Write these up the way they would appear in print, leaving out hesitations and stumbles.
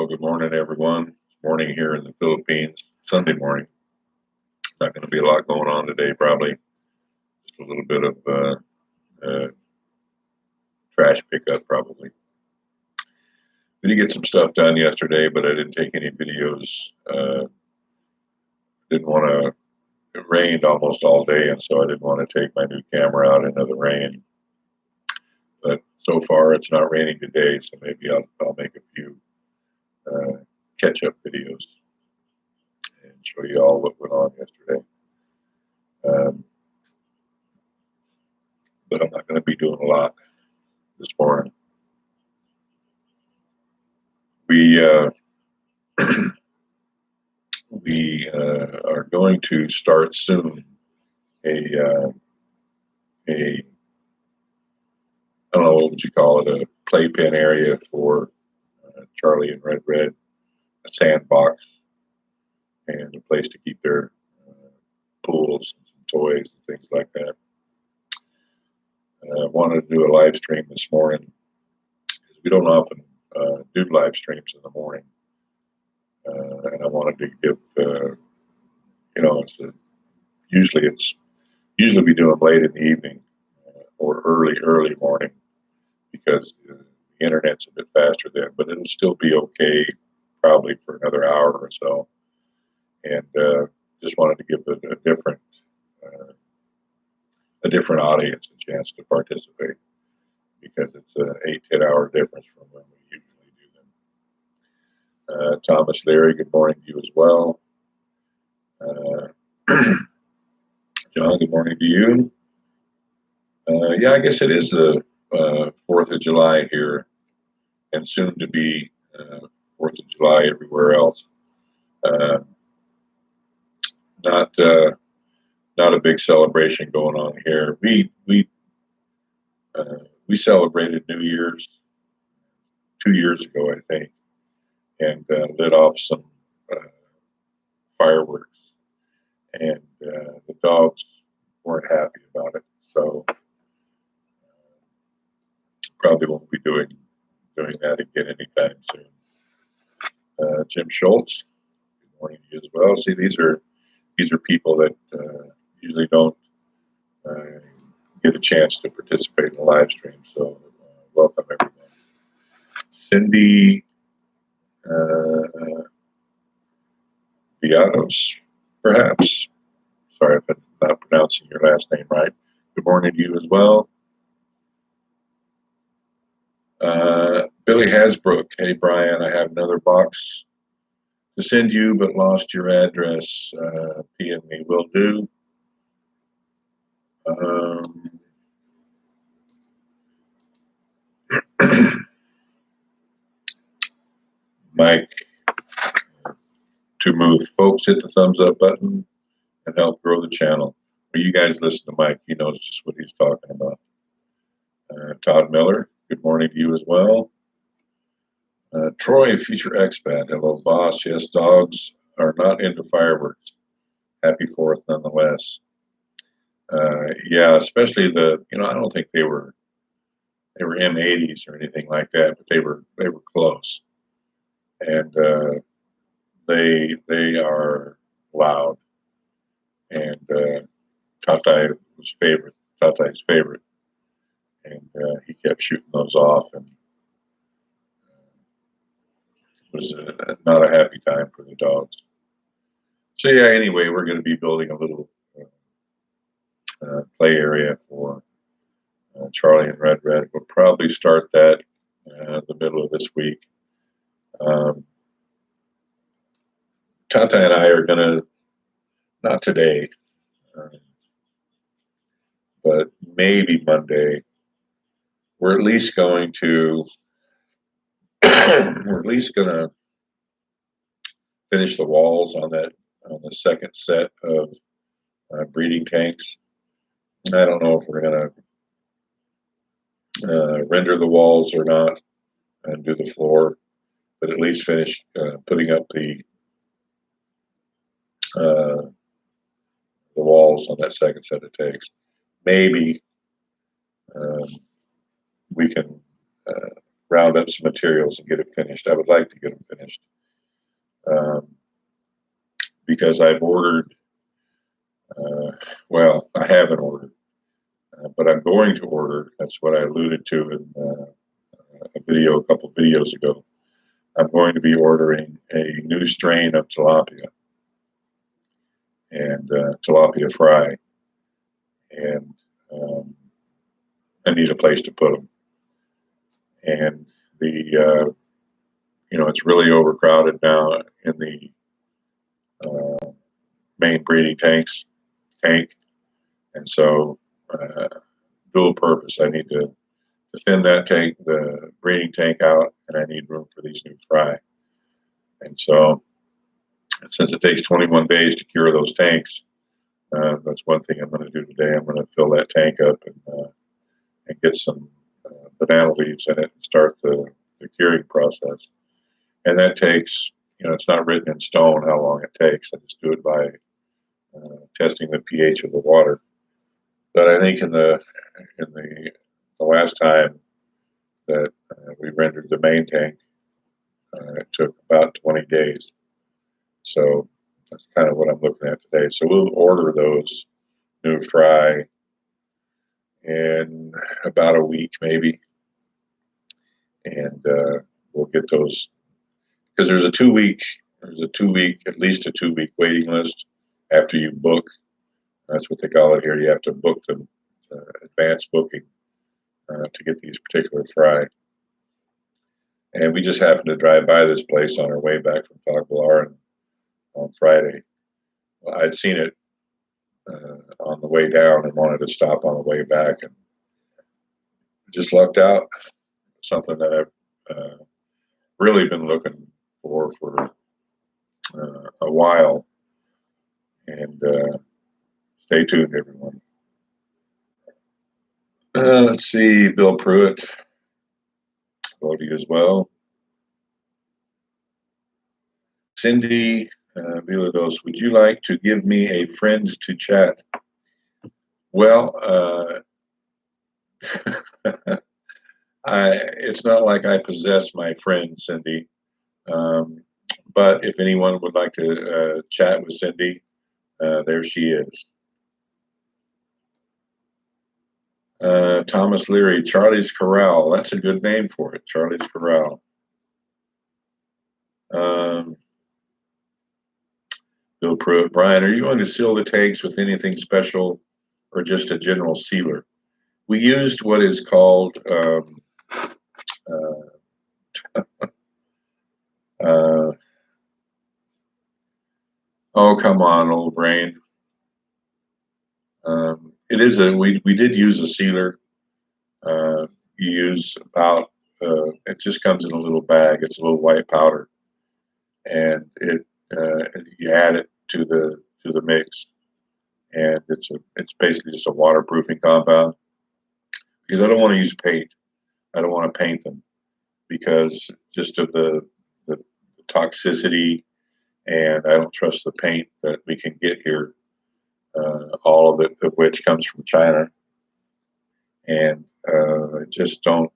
Well, good morning, everyone. It's morning here in the Philippines, Sunday morning. Not going to be a lot going on today, probably. Just a little bit of uh, trash pickup, probably. We did get some stuff done yesterday, but I didn't take any videos. Didn't want to. It rained almost all day, and so I didn't want to take my new camera out into the rain. But so far, it's not raining today, so maybe I'll make a few catch-up videos and show you all what went on yesterday. Um, but I'm not going to be doing a lot this morning. We are going to start soon a I don't know what would you call it, a playpen area for Charlie and Red Red, a sandbox, and a place to keep their pools and some toys and things like that. I wanted to do a live stream this morning because we don't often do live streams in the morning, and I wanted to give usually we do them late in the evening or early morning because the internet's a bit faster then, but it'll still be okay probably for another hour or so. And just wanted to give a different audience a chance to participate because it's an 8-10 hour difference from when we usually do them. Thomas Leary, good morning to you as well. John, good morning to you. Yeah, I guess it is the 4th of July here, and soon to be 4th of July everywhere else. Not a big celebration going on here. We celebrated New Year's 2 years ago, I think, and lit off some fireworks, and the dogs weren't happy about it, so probably won't be doing that again anytime soon. Jim Schultz, good morning to you as well. See, these are people that usually don't get a chance to participate in the live stream. So welcome everyone. Cindy Vianos, perhaps. Sorry if I'm not pronouncing your last name right. Good morning to you as well. Billy Hasbrook, hey Brian, I have another box to send you, but lost your address. PM me, will do. Mike to move. Folks, hit the thumbs up button and help grow the channel. When you guys listen to Mike, he knows just what he's talking about. Todd Miller, good morning to you as well. Troy, future expat, hello boss. Yes, dogs are not into fireworks. Happy 4th nonetheless. Yeah, especially I don't think they were M80s or anything like that, but they were close, and they are loud, and Tatai's favorite, and he kept shooting those off, and it was not a happy time for the dogs. So yeah, anyway, we're going to be building a little play area for Charlie and Red Red. We'll probably start that the middle of this week. Tata and I are going to, not today, but maybe Monday, we're at least going to finish the walls on the second set of breeding tanks. I don't know if we're going to render the walls or not and do the floor, but at least finish putting up the walls on that second set of tanks. Maybe we can round up some materials and get it finished. I would like to get them finished um, because I've ordered. Well, I haven't ordered, but I'm going to order. That's what I alluded to in a couple of videos ago. I'm going to be ordering a new strain of tilapia and tilapia fry, and I need a place to put them. And the it's really overcrowded now in the main breeding tank, and so dual purpose. I need to thin that tank, the breeding tank out, and I need room for these new fry. And so, since it takes 21 days to cure those tanks, that's one thing I'm going to do today. I'm going to fill that tank up and get some banana leaves in it and start the curing process. And that takes, it's not written in stone how long it takes. I just do it by testing the pH of the water. But I think in the last time that we rendered the main tank, it took about 20 days. So that's kind of what I'm looking at today. So we'll order those new fry in about a week, maybe, and we'll get those because there's at least a 2 week waiting list after you book. That's what they call it here. You have to book the advance booking to get these particular fry. And we just happened to drive by this place on our way back from Tagbilaran on Friday. Well, I'd seen it on the way down and wanted to stop on the way back, and just lucked out. Something that I've really been looking for a while. And stay tuned, everyone. Let's see, Bill Pruitt. Hello to you as well. Cindy Villados, would you like to give me a friend to chat? Well, it's not like I possess my friend, Cindy. But if anyone would like to chat with Cindy, there she is. Thomas Leary, Charlie's Corral. That's a good name for it, Charlie's Corral. Bill Pruitt, Brian, are you going to seal the tanks with anything special or just a general sealer? We used what is called oh, come on, old brain. It is we did use a sealer. You use about it just comes in a little bag. It's a little white powder, and you add it to the mix, and it's basically just a waterproofing compound. Because I don't want to use paint. I don't want to paint them because just of the toxicity, and I don't trust the paint that we can get here. All of it, of which comes from China, and I just don't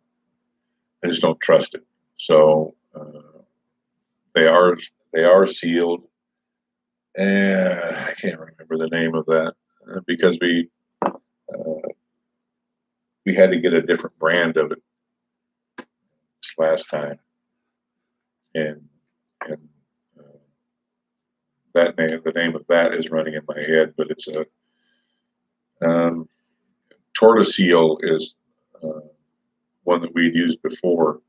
trust it. So they are sealed, and I can't remember the name of that because we had to get a different brand of it this last time, and the name of that is running in my head, but it's a Tortoseal is one that we'd used before,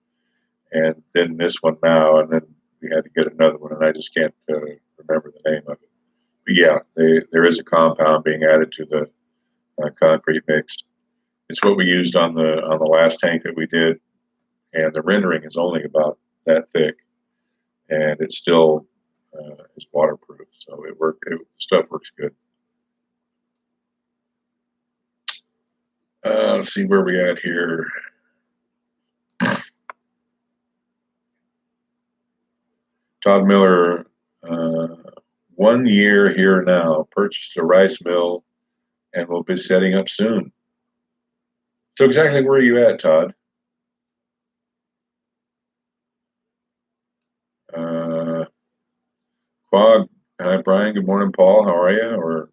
and then this one now, and then we had to get another one, and I just can't remember the name of it. But yeah, there is a compound being added to the concrete mix. It's what we used on the last tank that we did, and the rendering is only about that thick, and it still is waterproof, so stuff works good. Let's see where we at here. Todd Miller, 1 year here now, purchased a rice mill and will be setting up soon. So exactly where are you at, Todd? Quag, hi Brian. Good morning, Paul. How are you? Or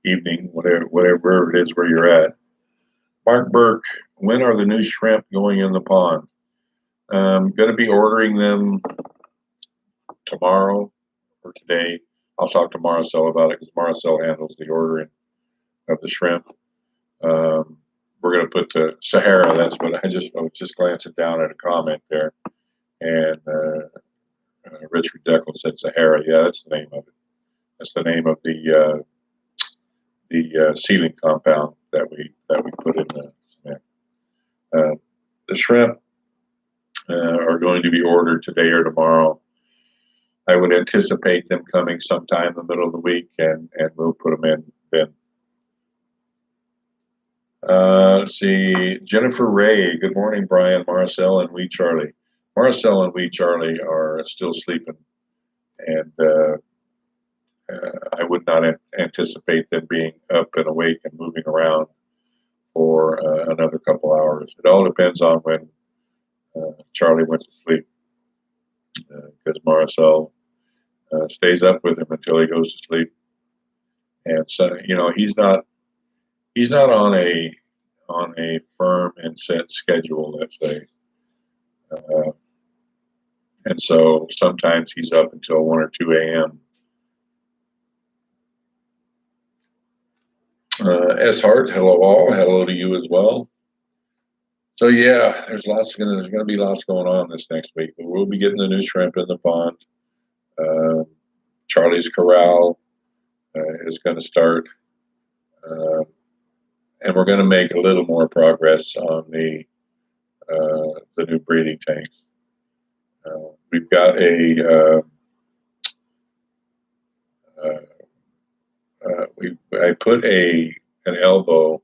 evening, whatever it is where you're at. Mark Burke, when are the new shrimp going in the pond? Going to be ordering them tomorrow or today. I'll talk to Marcel about it because Marcel handles the ordering of the shrimp. We're going to put the Sahara. That's what I was just glancing down at a comment there, and Richard Deckel said Sahara. Yeah, that's the name of it. That's the name of the sealing compound that we put in the cement. The shrimp are going to be ordered today or tomorrow. I would anticipate them coming sometime in the middle of the week, and we'll put them in then. Let's see, Jennifer Ray. Good morning, Brian, Marcel, and Wee Charlie. Marcel and Wee Charlie are still sleeping, and I would not anticipate them being up and awake and moving around for another couple hours. It all depends on when Charlie went to sleep, because Marcel stays up with him until he goes to sleep, and so he's not on a firm and set schedule, let's say, and so sometimes he's up until 1 or 2 a.m. S. Hart, hello all, hello to you as well. So yeah, there's going to be lots going on this next week. But we'll be getting the new shrimp in the pond. Charlie's Corral is going to start, and we're going to make a little more progress on the new breeding tanks. We've got I put an elbow.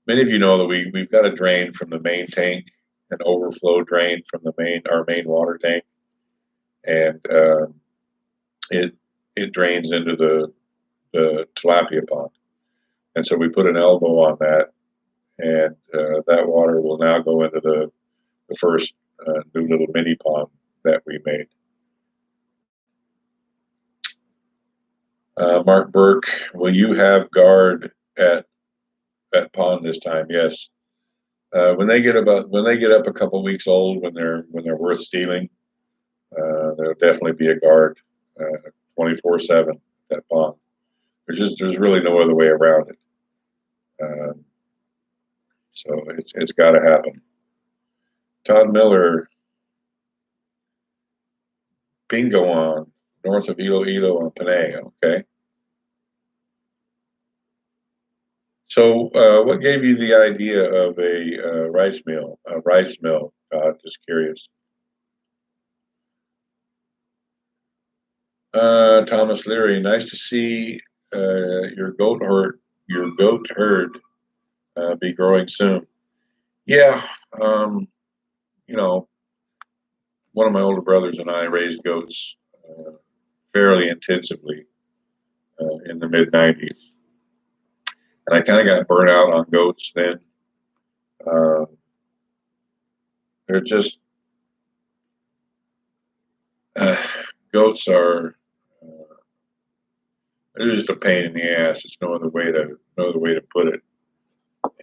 Many of you know that we've got a drain from the main tank, an overflow drain from our main water tank, and it drains into the tilapia pond. And so we put an elbow on that, and that water will now go into the first new little mini pond that we made. Mark Burke, will you have guard at that pond this time? Yes. When they get up a couple weeks old, when they're worth stealing, there'll definitely be a guard 24/7 at that pond. There's really no other way around it. So it's got to happen. Todd Miller, Bingo on north of Iloilo and Panay. Okay. So, what gave you the idea of a rice mill? Just curious. Thomas Leary, nice to see your goat herd be growing soon. Yeah, one of my older brothers and I raised goats fairly intensively in the mid '90s, and I kind of got burnt out on goats then. They're just goats are they're just a pain in the ass. It's no other way to put it,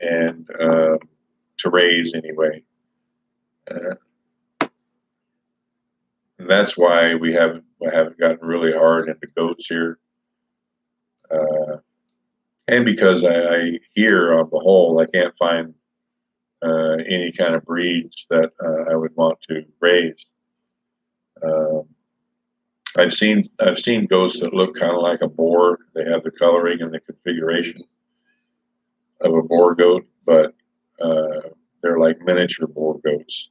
and to raise anyway. And that's why we haven't gotten really hard into goats here, and because I hear on the whole I can't find any kind of breeds that I would want to raise. I've seen goats that look kind of like a boar. They have the coloring and the configuration of a boar goat, but they're like miniature boar goats.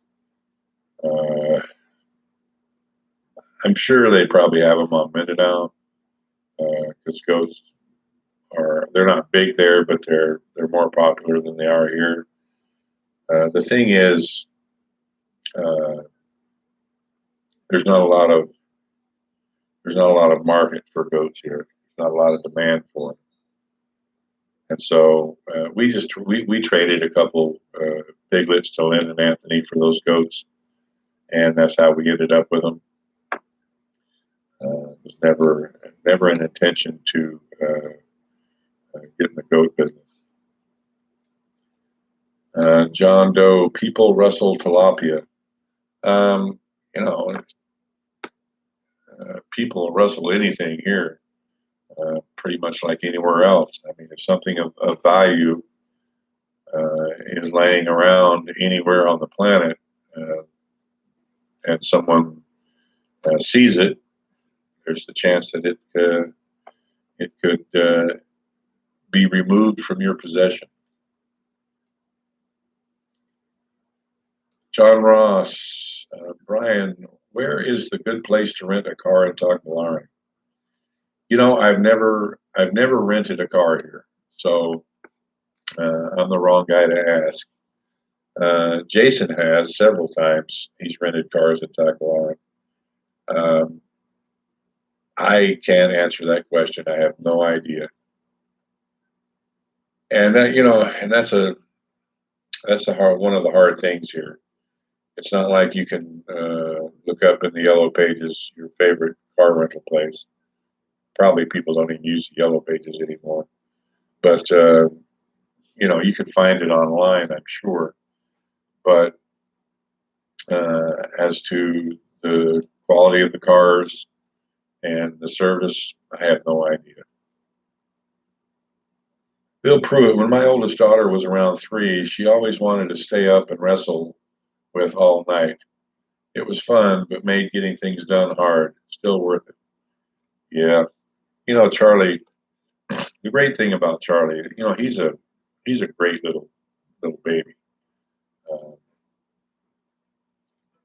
I'm sure they probably have them on Mindanao because goats they're not big there, but they're more popular than they are here. The thing is, there's not a lot of market for goats here. There's not a lot of demand for them, and so we traded a couple piglets to Lynn and Anthony for those goats, and that's how we ended up with them. Was never an intention to get in the goat business. John Doe, people rustle tilapia. Um, you know, people rustle anything here, pretty much like anywhere else. I mean, if something of value is laying around anywhere on the planet, and someone sees it, there's the chance that it could be removed from your possession. John Ross, Brian, where is the good place to rent a car in Tacloban? I've never rented a car here, so I'm the wrong guy to ask. Jason has several times. He's rented cars in Tacloban. Um, I can't answer that question. I have no idea. And that's one of the hard things here. It's not like you can look up in the yellow pages your favorite car rental place. Probably people don't even use the yellow pages anymore. But you can find it online, I'm sure. But as to the quality of the cars and the service, I have no idea. Bill Pruitt, when my oldest daughter was around 3, she always wanted to stay up and wrestle with all night. It was fun, but made getting things done hard. Still worth it. Yeah. Charlie, the great thing about Charlie, he's a great little baby. Uh,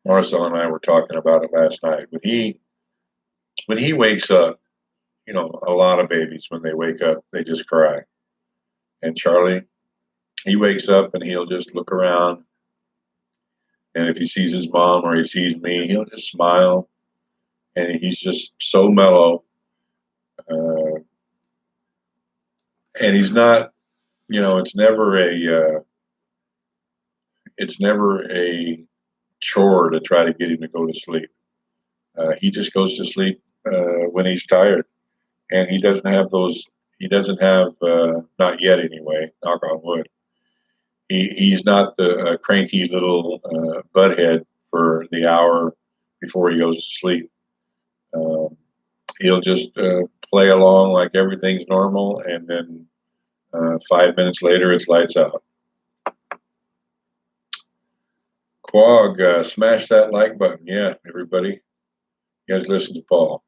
Marcel and I were talking about it last night. When he wakes up, a lot of babies when they wake up, they just cry. And Charlie, he wakes up and he'll just look around, and if he sees his mom or he sees me, he'll just smile, and he's just so mellow. Uh, and he's not, it's never a chore to try to get him to go to sleep. He just goes to sleep when he's tired, and he doesn't have those. He doesn't have, not yet anyway. Knock on wood. He's not the cranky little butthead for the hour before he goes to sleep. Um, he'll just play along like everything's normal, and then 5 minutes later, it's lights out. Quag, smash that like button. Yeah, everybody. You guys listen to Paul.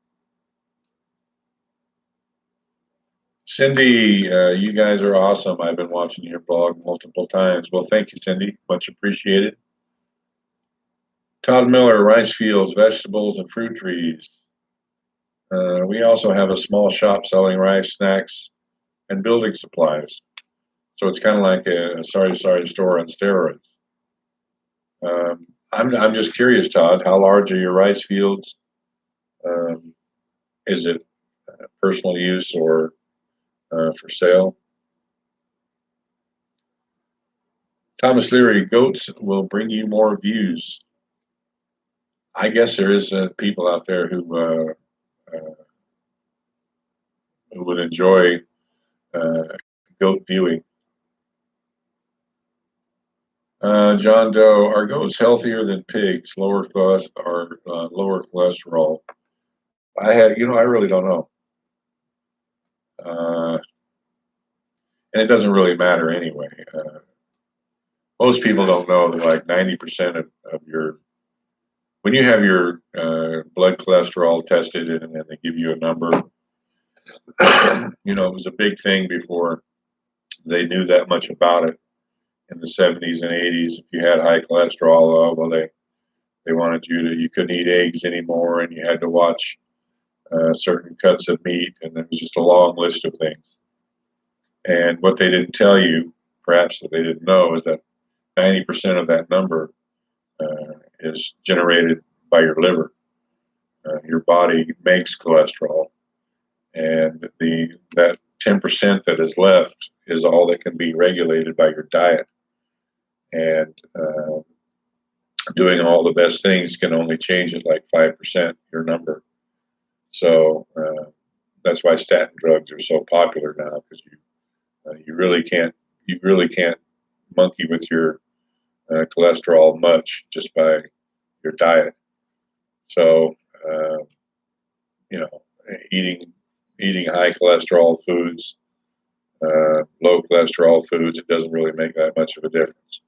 Cindy, you guys are awesome. I've been watching your blog multiple times. Well, thank you, Cindy. Much appreciated. Todd Miller, rice fields, vegetables, and fruit trees. We also have a small shop selling rice, snacks, and building supplies. So it's kind of like a sorry store on steroids. I'm just curious, Todd. How large are your rice fields? Um, is it personal use or for sale? Thomas Leary, goats will bring you more views. I guess there is people out there who would enjoy uh, goat viewing. John Doe, are goats healthier than pigs? Lower cholesterol? I really don't know, and it doesn't really matter anyway. Most people don't know that like 90% of your when you have your blood cholesterol tested and then they give you a number, it was a big thing before they knew that much about it in the 70s and 80s. If you had high cholesterol, well, they wanted you couldn't eat eggs anymore, and you had to watch certain cuts of meat, and there was just a long list of things. And what they didn't tell you, perhaps that they didn't know, is that 90% of that number is generated by your liver. Your body makes cholesterol, and that 10% that is left is all that can be regulated by your diet. And doing all the best things can only change it like 5%, your number. So that's why statin drugs are so popular now, because you really can't monkey with your cholesterol much just by your diet. So you know, eating high cholesterol foods, low cholesterol foods, it doesn't really make that much of a difference.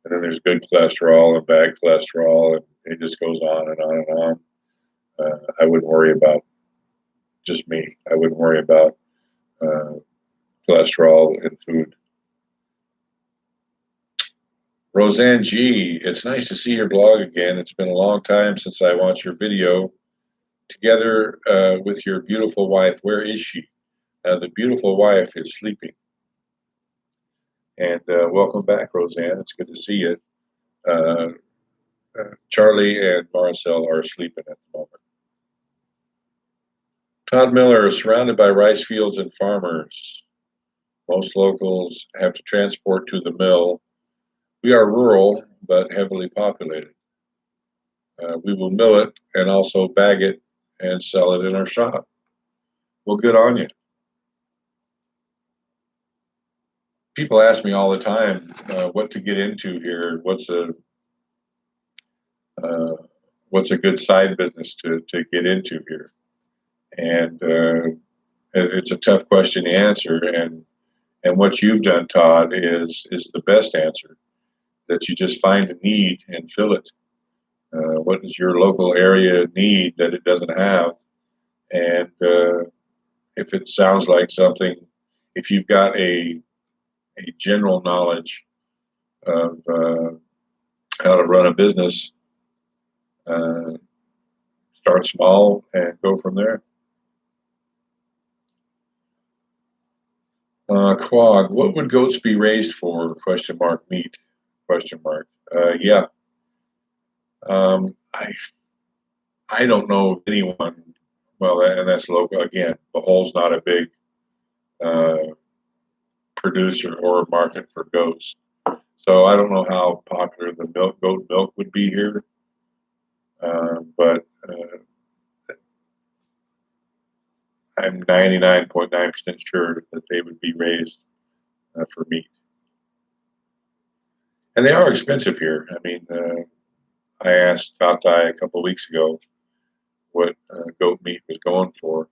And then there's good cholesterol and bad cholesterol, and it just goes on and on and on. I wouldn't worry about, just me. I wouldn't worry about uh, cholesterol in food. Roseanne G, it's nice to see your blog again. It's been a long time since I watched your video together with your beautiful wife. Where is she? The beautiful wife is sleeping. And welcome back, Roseanne. It's good to see you. Uh, Charlie and Marcel are sleeping at the moment. Todd Miller is surrounded by rice fields and farmers. Most locals have to transport to the mill. We are rural but heavily populated. We will mill it and also bag it and sell it in our shop. Well, good on you. People ask me all the time what to get into here. Uh, what's a good side business to get into here? And it's a tough question to answer. And what you've done, Todd, is the best answer. That you just find a need and fill it. What does your local area need that it doesn't have? And if it sounds like something, if you've got a general knowledge of how to run a business, uh, start small and go from there. Quag, what would goats be raised for? Question mark meat? Question mark. Yeah. I don't know of anyone. Well, and that's local again. The hole's not a big uh, producer or market for goats, so I don't know how popular the goat milk would be here. But I'm 99.9% sure that they would be raised for meat, and they are expensive here. I mean, I asked Tatai a couple of weeks ago what goat meat was going for,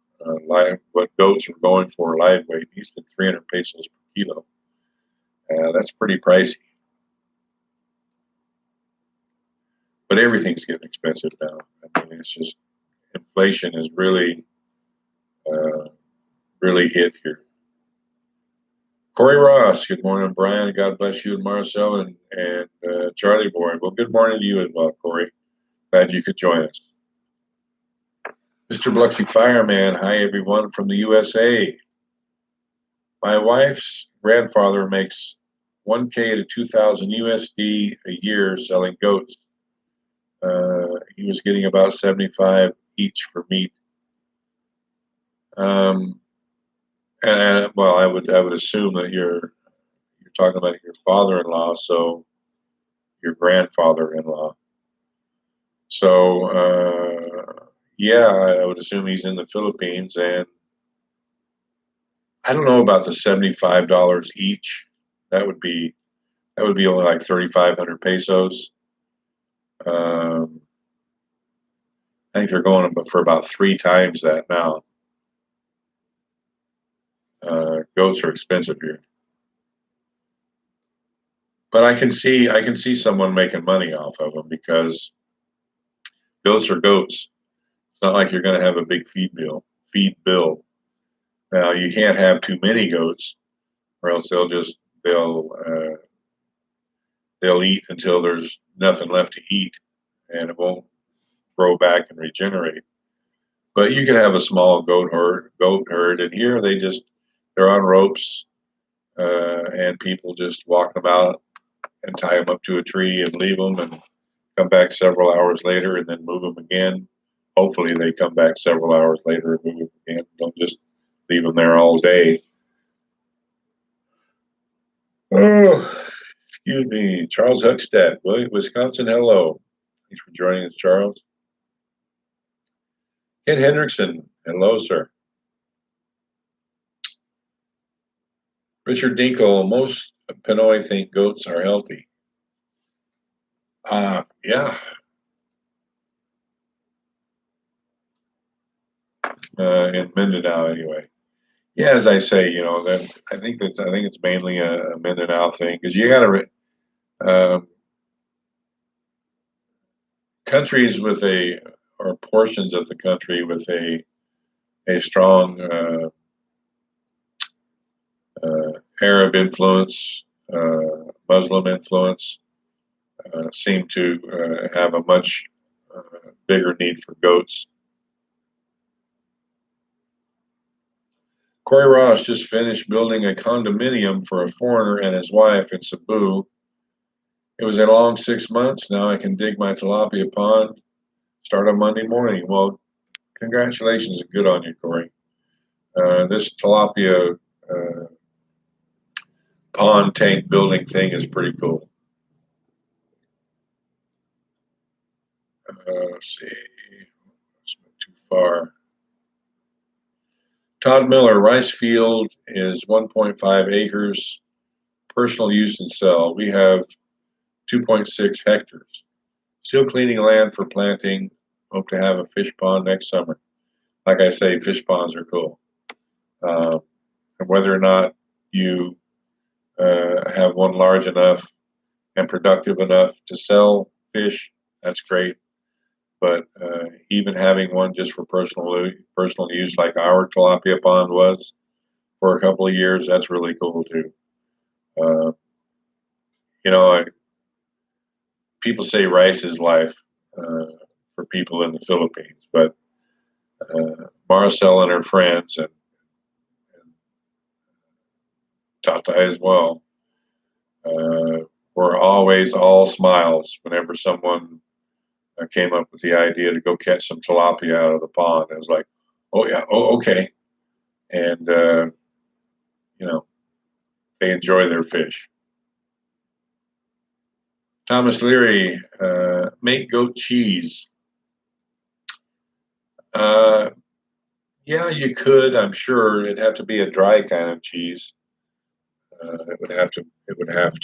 what goats were going for live weight. He said 300 pesos per kilo. That's pretty pricey, but everything's getting expensive now. I mean, it's just inflation is uh, really hit here. Corey Ross, good morning, Brian. God bless you and Marcel and Charlie Boy. Well, good morning to you as well, Corey. Glad you could join us. Mr. Biloxi Fireman, hi everyone from the USA. My wife's grandfather makes 1K to 2,000 USD a year selling goats. He was getting about 75 each for meat. And well, I would assume that you're talking about your father-in-law, so your grandfather-in-law. So yeah, I would assume he's in the Philippines, and I don't know about the $75 each. That would be only like 3,500 pesos. Um, I think they're going for about 3 times that now. Goats are expensive here, but I can see someone making money off of them because goats are goats. It's not like you're going to have a big feed bill. Now you can't have too many goats, or else they'll eat until there's nothing left to eat, and it won't grow back and regenerate. But you can have a small goat herd, and here they're on ropes, and people just walk them out and tie them up to a tree and leave them, and come back several hours later, and then move them again. Hopefully, they come back several hours later and move them again. Don't just leave them there all day. Oh, excuse me, Charles Huckstead, Wisconsin. Hello, thanks for joining us, Charles. Ken Hendrickson, hello, sir. Richard Dinkle, most Pinoy think goats are healthy. Yeah, in Mindanao anyway. Yeah, as I say, that I think it's mainly a Mindanao thing because you got to countries with a or portions of the country with a strong Arab influence, Muslim influence, seem to have a much bigger need for goats. Corey Ross just finished building a condominium for a foreigner and his wife in Cebu. It was a long 6 months. Now I can dig my tilapia pond, start on Monday morning. Well, congratulations and good on you, Corey. This tilapia pond tank building thing is pretty cool. Let's see. Let's move too far. Todd Miller, rice field is 1.5 acres, personal use and sell. We have 2.6 hectares. Still cleaning land for planting. Hope to have a fish pond next summer. Like I say, fish ponds are cool. And whether or not you have one large enough and productive enough to sell fish, that's great. But even having one just for personal use, like our tilapia pond was for a couple of years, that's really cool too. Uh, people say rice is life for people in the Philippines, but Marcel and her friends and Tata as well were always all smiles whenever someone came up with the idea to go catch some tilapia out of the pond. It was like, oh yeah, oh okay, and they enjoy their fish. Thomas Leary, make goat cheese. Uh, yeah, you could. I'm sure it'd have to be a dry kind of cheese. It would have to. It would have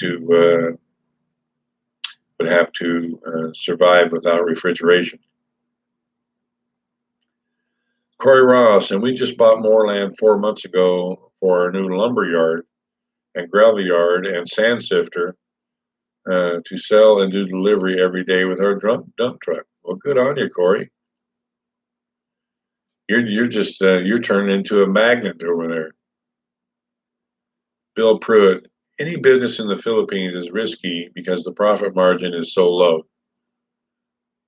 to survive without refrigeration. Corey Ross, and we just bought more land 4 months ago for our new lumber yard and gravel yard and sand sifter to sell and do delivery every day with our dump truck. Well, good on you, Corey. You're just you're turning into a magnet over there. Bill Pruitt, any business in the Philippines is risky because the profit margin is so low.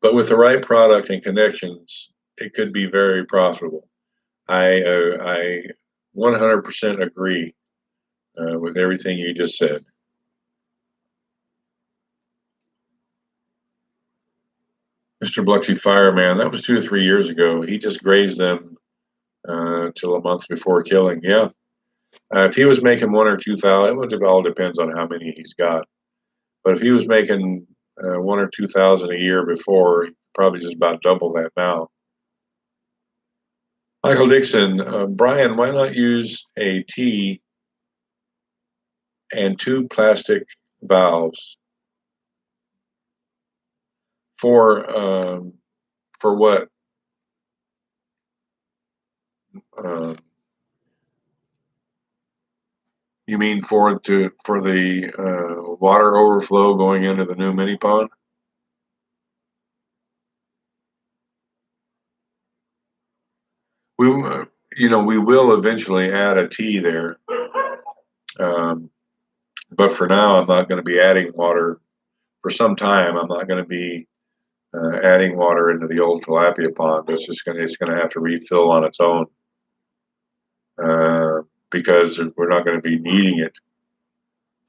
But with the right product and connections, it could be very profitable. I 100% agree with everything you just said. Mr. Biloxi Fireman, that was 2 or 3 years ago. He just grazed them till a month before killing. Yeah. If he was making 1 or 2 thousand, it all depends on how many he's got. But if he was making 1 or 2 thousand a year before, probably just about double that now. Michael Dixon, Brian, why not use a T and two plastic valves for what? Uh, you mean for the water overflow going into the new mini pond? We we will eventually add a T there, um, but for now I'm not going to be adding water for some time. I'm not going to be adding water into the old tilapia pond. It's going to have to refill on its own because we're not going to be needing it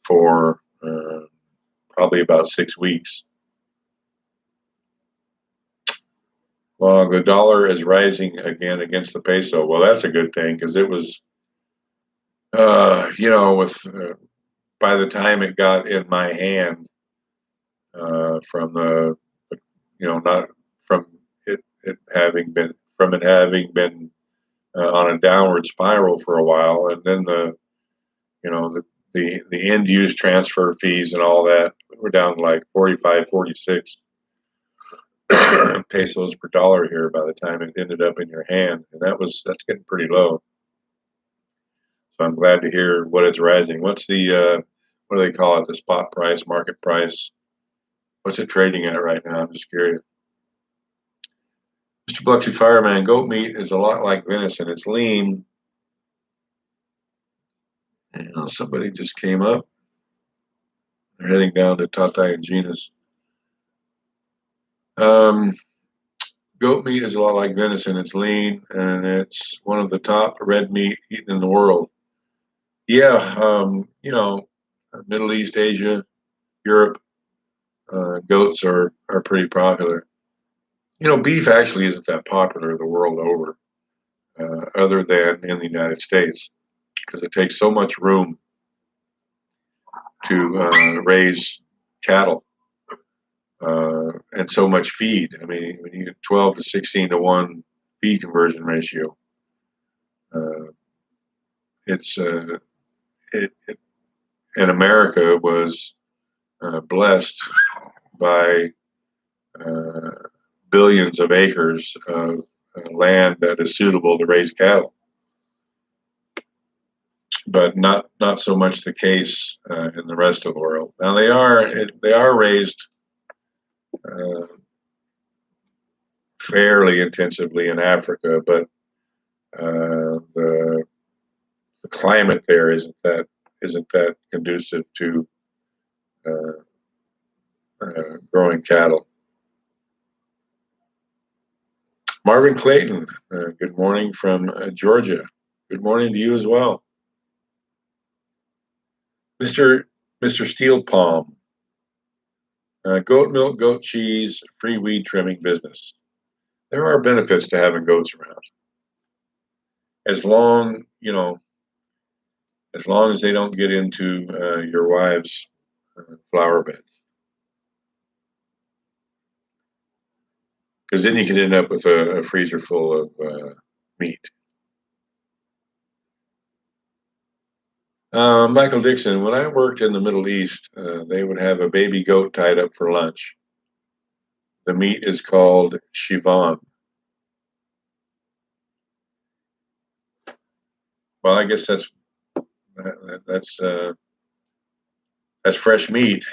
for probably about 6 weeks. Well, the dollar is rising again against the peso. Well, that's a good thing because it was, with by the time it got in my hand from the, not from it having been from it having been on a downward spiral for a while, and then the end use transfer fees and all that were down to like 45, 46 pesos per dollar here by the time it ended up in your hand, and that's getting pretty low. So I'm glad to hear what it's rising. What's the what do they call it? The spot price, market price? What's it trading at right now? I'm just curious. Mr. Biloxi Fireman, goat meat is a lot like venison. It's lean. And somebody just came up. They're heading down to Tata and Gina's. Goat meat is a lot like venison. It's lean, and it's one of the top red meat eaten in the world. Yeah, Middle East, Asia, Europe, goats are pretty popular. Beef actually isn't that popular the world over, other than in the United States, because it takes so much room to raise cattle and so much feed. I mean, when you get 12 to 16 to 1 feed conversion ratio, it's and America was blessed by billions of acres of land that is suitable to raise cattle, but not so much the case in the rest of the world. Now they are raised fairly intensively in Africa, but the climate there isn't that conducive to growing cattle. Marvin Clayton, good morning from Georgia. Good morning to you as well. Mr. Steel Palm, goat milk, goat cheese, free weed trimming business. There are benefits to having goats around. As long as they don't get into your wife's flower beds. Because then you could end up with a freezer full of meat. Michael Dixon, when I worked in the Middle East, they would have a baby goat tied up for lunch. The meat is called chivan. Well, I guess that's fresh meat.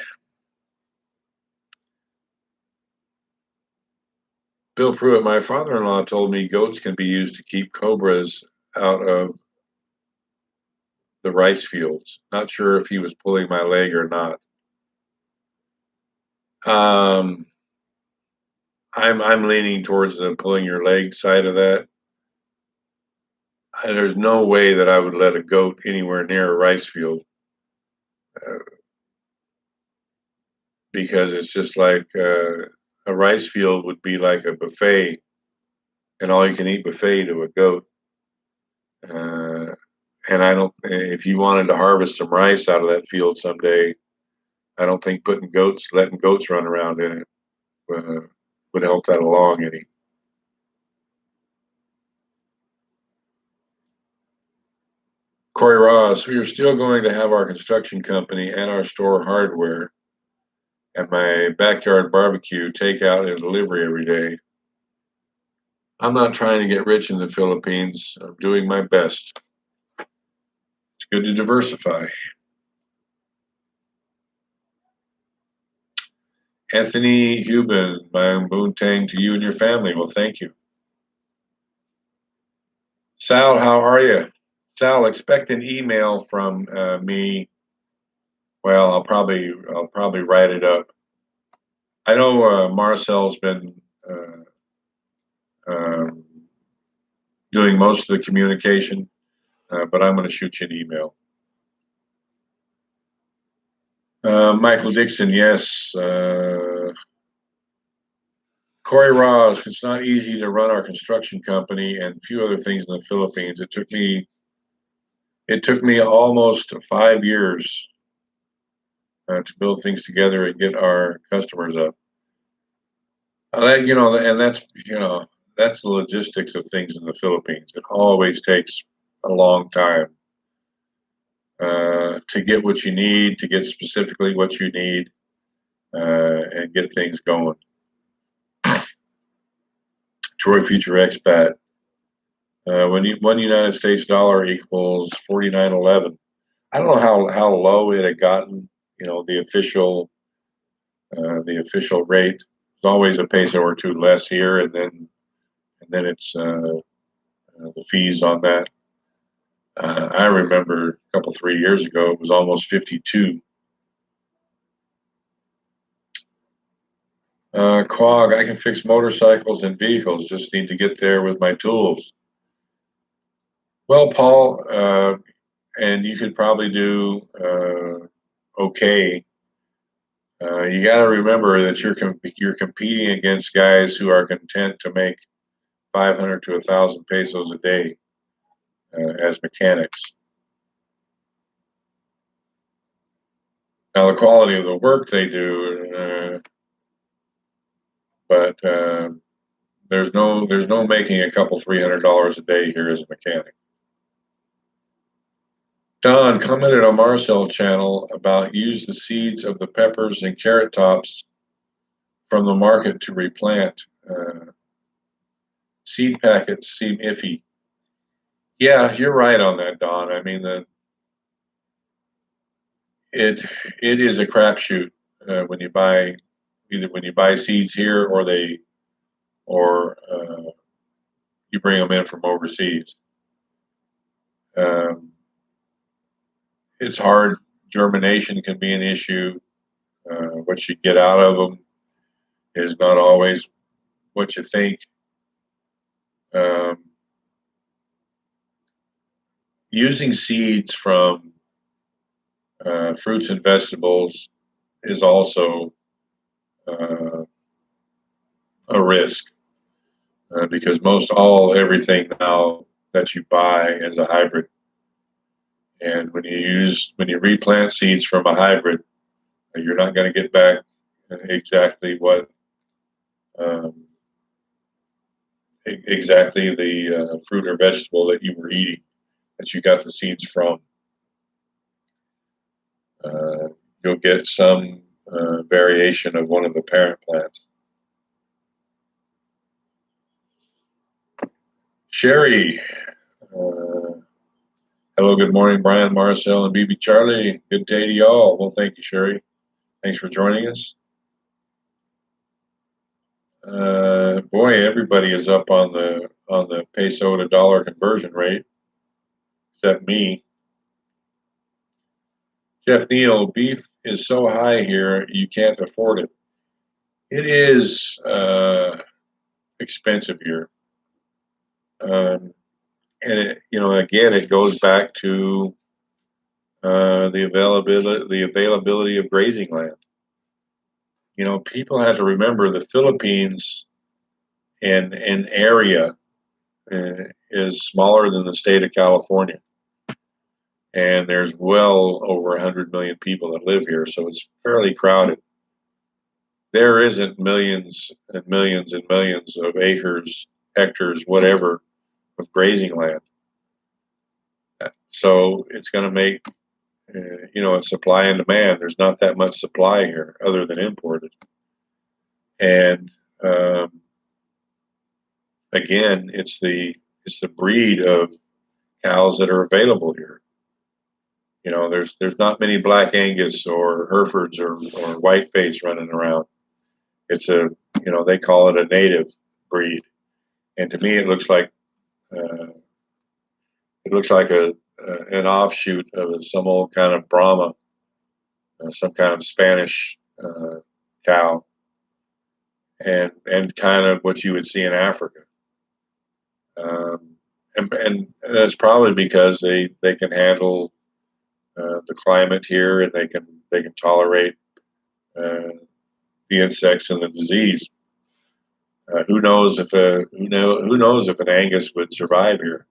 Bill Pruitt, my father-in-law told me goats can be used to keep cobras out of the rice fields. Not sure if he was pulling my leg or not. I'm leaning towards the pulling your leg side of that. There's no way that I would let a goat anywhere near a rice field because it's just like a rice field would be like a buffet, an all-you-can-eat buffet to a goat. And I don't. If you wanted to harvest some rice out of that field someday, I don't think letting goats run around in it would help that along any. Corey Ross, we are still going to have our construction company and our store hardware and my backyard barbecue takeout and delivery every day. I'm not trying to get rich in the Philippines. I'm doing my best. It's good to diversify. Anthony Huben, my boontang to you and your family. Well, thank you. Sal, how are you? Sal, expect an email from me. Well, I'll probably write it up. I know Marcel's been doing most of the communication, but I'm going to shoot you an email. Michael Dixon, yes. Corey Ross, it's not easy to run our construction company and a few other things in the Philippines. It took me almost 5 years to build things together and get our customers up. And that's that's the logistics of things in the Philippines. It always takes a long time to get what you need, to get specifically what you need, and get things going. Troy Future Expat. One United States dollar equals 49.11. I don't know how low it had gotten. You know, the official rate. There's always a peso or two less here, and then it's the fees on that. I remember a couple 3 years ago it was almost 52. Quag, I can fix motorcycles and vehicles. Just need to get there with my tools. Well, Paul, and you could probably do okay. You got to remember that you're competing against guys who are content to make 500 to 1,000 pesos a day as mechanics. Now, the quality of the work they do, but there's no making a couple $300 a day here as a mechanic. Don commented on Marcel channel about use the seeds of the peppers and carrot tops from the market to replant. Seed packets seem iffy. Yeah, you're right on that, Don. I mean, it is a crapshoot when you buy seeds here or you bring them in from overseas. Um, it's hard. Germination can be an issue. What you get out of them is not always what you think. Um, Using seeds from fruits and vegetables is also a risk because everything now that you buy is a hybrid. And when you replant seeds from a hybrid, you're not going to get back exactly what um, exactly the fruit or vegetable that you were eating that you got the seeds from. You'll get some variation of one of the parent plants. Sherry, hello, good morning, Brian, Marcel, and BB Charlie. Good day to y'all. Well, thank you, Sherry. Thanks for joining us. Boy, everybody is up on the peso to dollar conversion rate, except me. Jeff Neal, beef is so high here you can't afford it. It is expensive here, and again, it goes back to the availability of grazing land. You know, people have to remember the Philippines in area is smaller than the state of California, and there's well over 100 million people that live here, so it's fairly crowded. There isn't millions and millions and millions of acres, hectares, whatever, of grazing land. So it's going to make, a supply and demand. There's not that much supply here other than imported. And again, it's the breed of cows that are available here. You know, there's not many Black Angus or Herefords or Whiteface running around. It's they call it a native breed, and to me, it looks like an offshoot of some old kind of Brahma, some kind of Spanish cow, and kind of what you would see in Africa. And that's probably because they can handle the climate here, and they can tolerate the insects and the disease. Who knows if an Angus would survive here?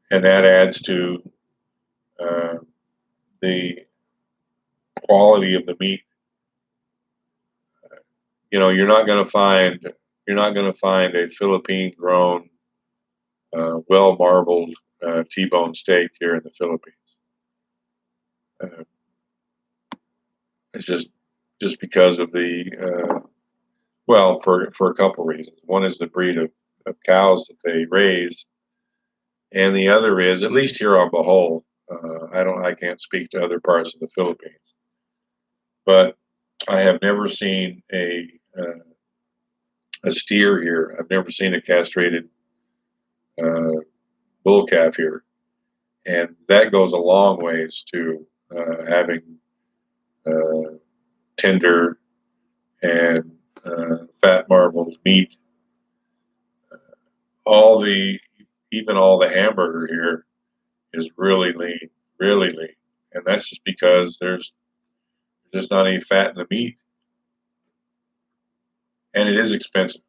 And that adds to the quality of the meat. You know, you're not going to find You're not going to find a Philippine-grown, well-marbled T-bone steak here in the Philippines. Uh, it's just because of the well, for a couple reasons. One is the breed of cows that they raise, and the other is, at least here on Bohol, I can't speak to other parts of the Philippines, but I have never seen a steer here. I've never seen a castrated uh, bull calf here, and that goes a long ways to having uh, tender and fat marbled meat. All the Even all the hamburger here is really lean, and that's just because there's just not any fat in the meat, and it is expensive.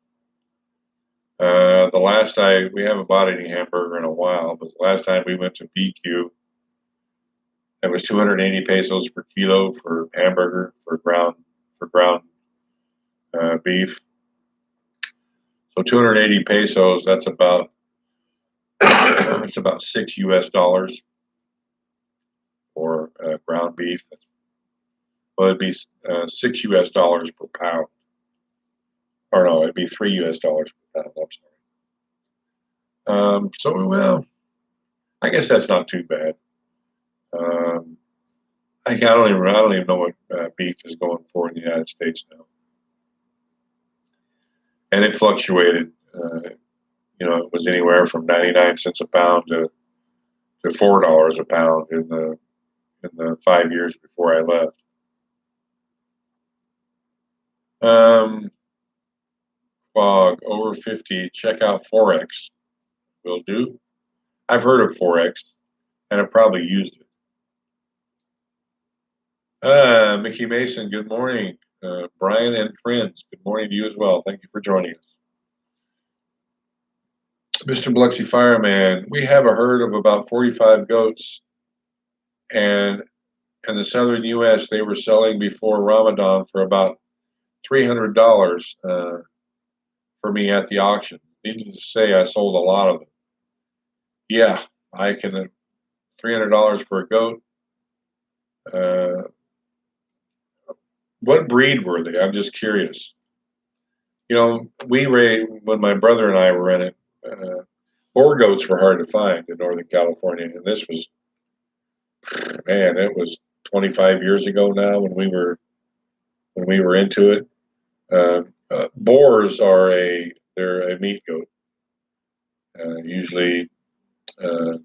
The last we haven't bought any hamburger in a while, but the last time we went to BQ, it was 280 pesos per kilo for hamburger for ground beef. So 280 pesos, that's about it's about $6 for ground beef. Well, it'd be $6 per pound, or no, it'd be $3 per pound. I'm sorry. So well, I guess that's not too bad. Um, I don't even know what beef is going for in the United States now, and it fluctuated. It was anywhere from 99 cents a pound to $4 a pound in the 5 years before I left. Fog over 50. Check out Forex. Will do. I've heard of Forex, and I've probably used it. Mickey Mason, good morning. Brian and friends, good morning to you as well. Thank you for joining us. Mr. Biloxi Fireman, we have a herd of about 45 goats, and in the southern U.S., they were selling before Ramadan for about $300 for me at the auction. Needless to say, I sold a lot of them. Yeah, I can. $300 for a goat. Uh, what breed were they? I'm just curious. We raised when my brother and I were in it. Boar goats were hard to find in Northern California, and this was, man, it was 25 years ago now when we were into it. Boars they're a meat goat, usually uh,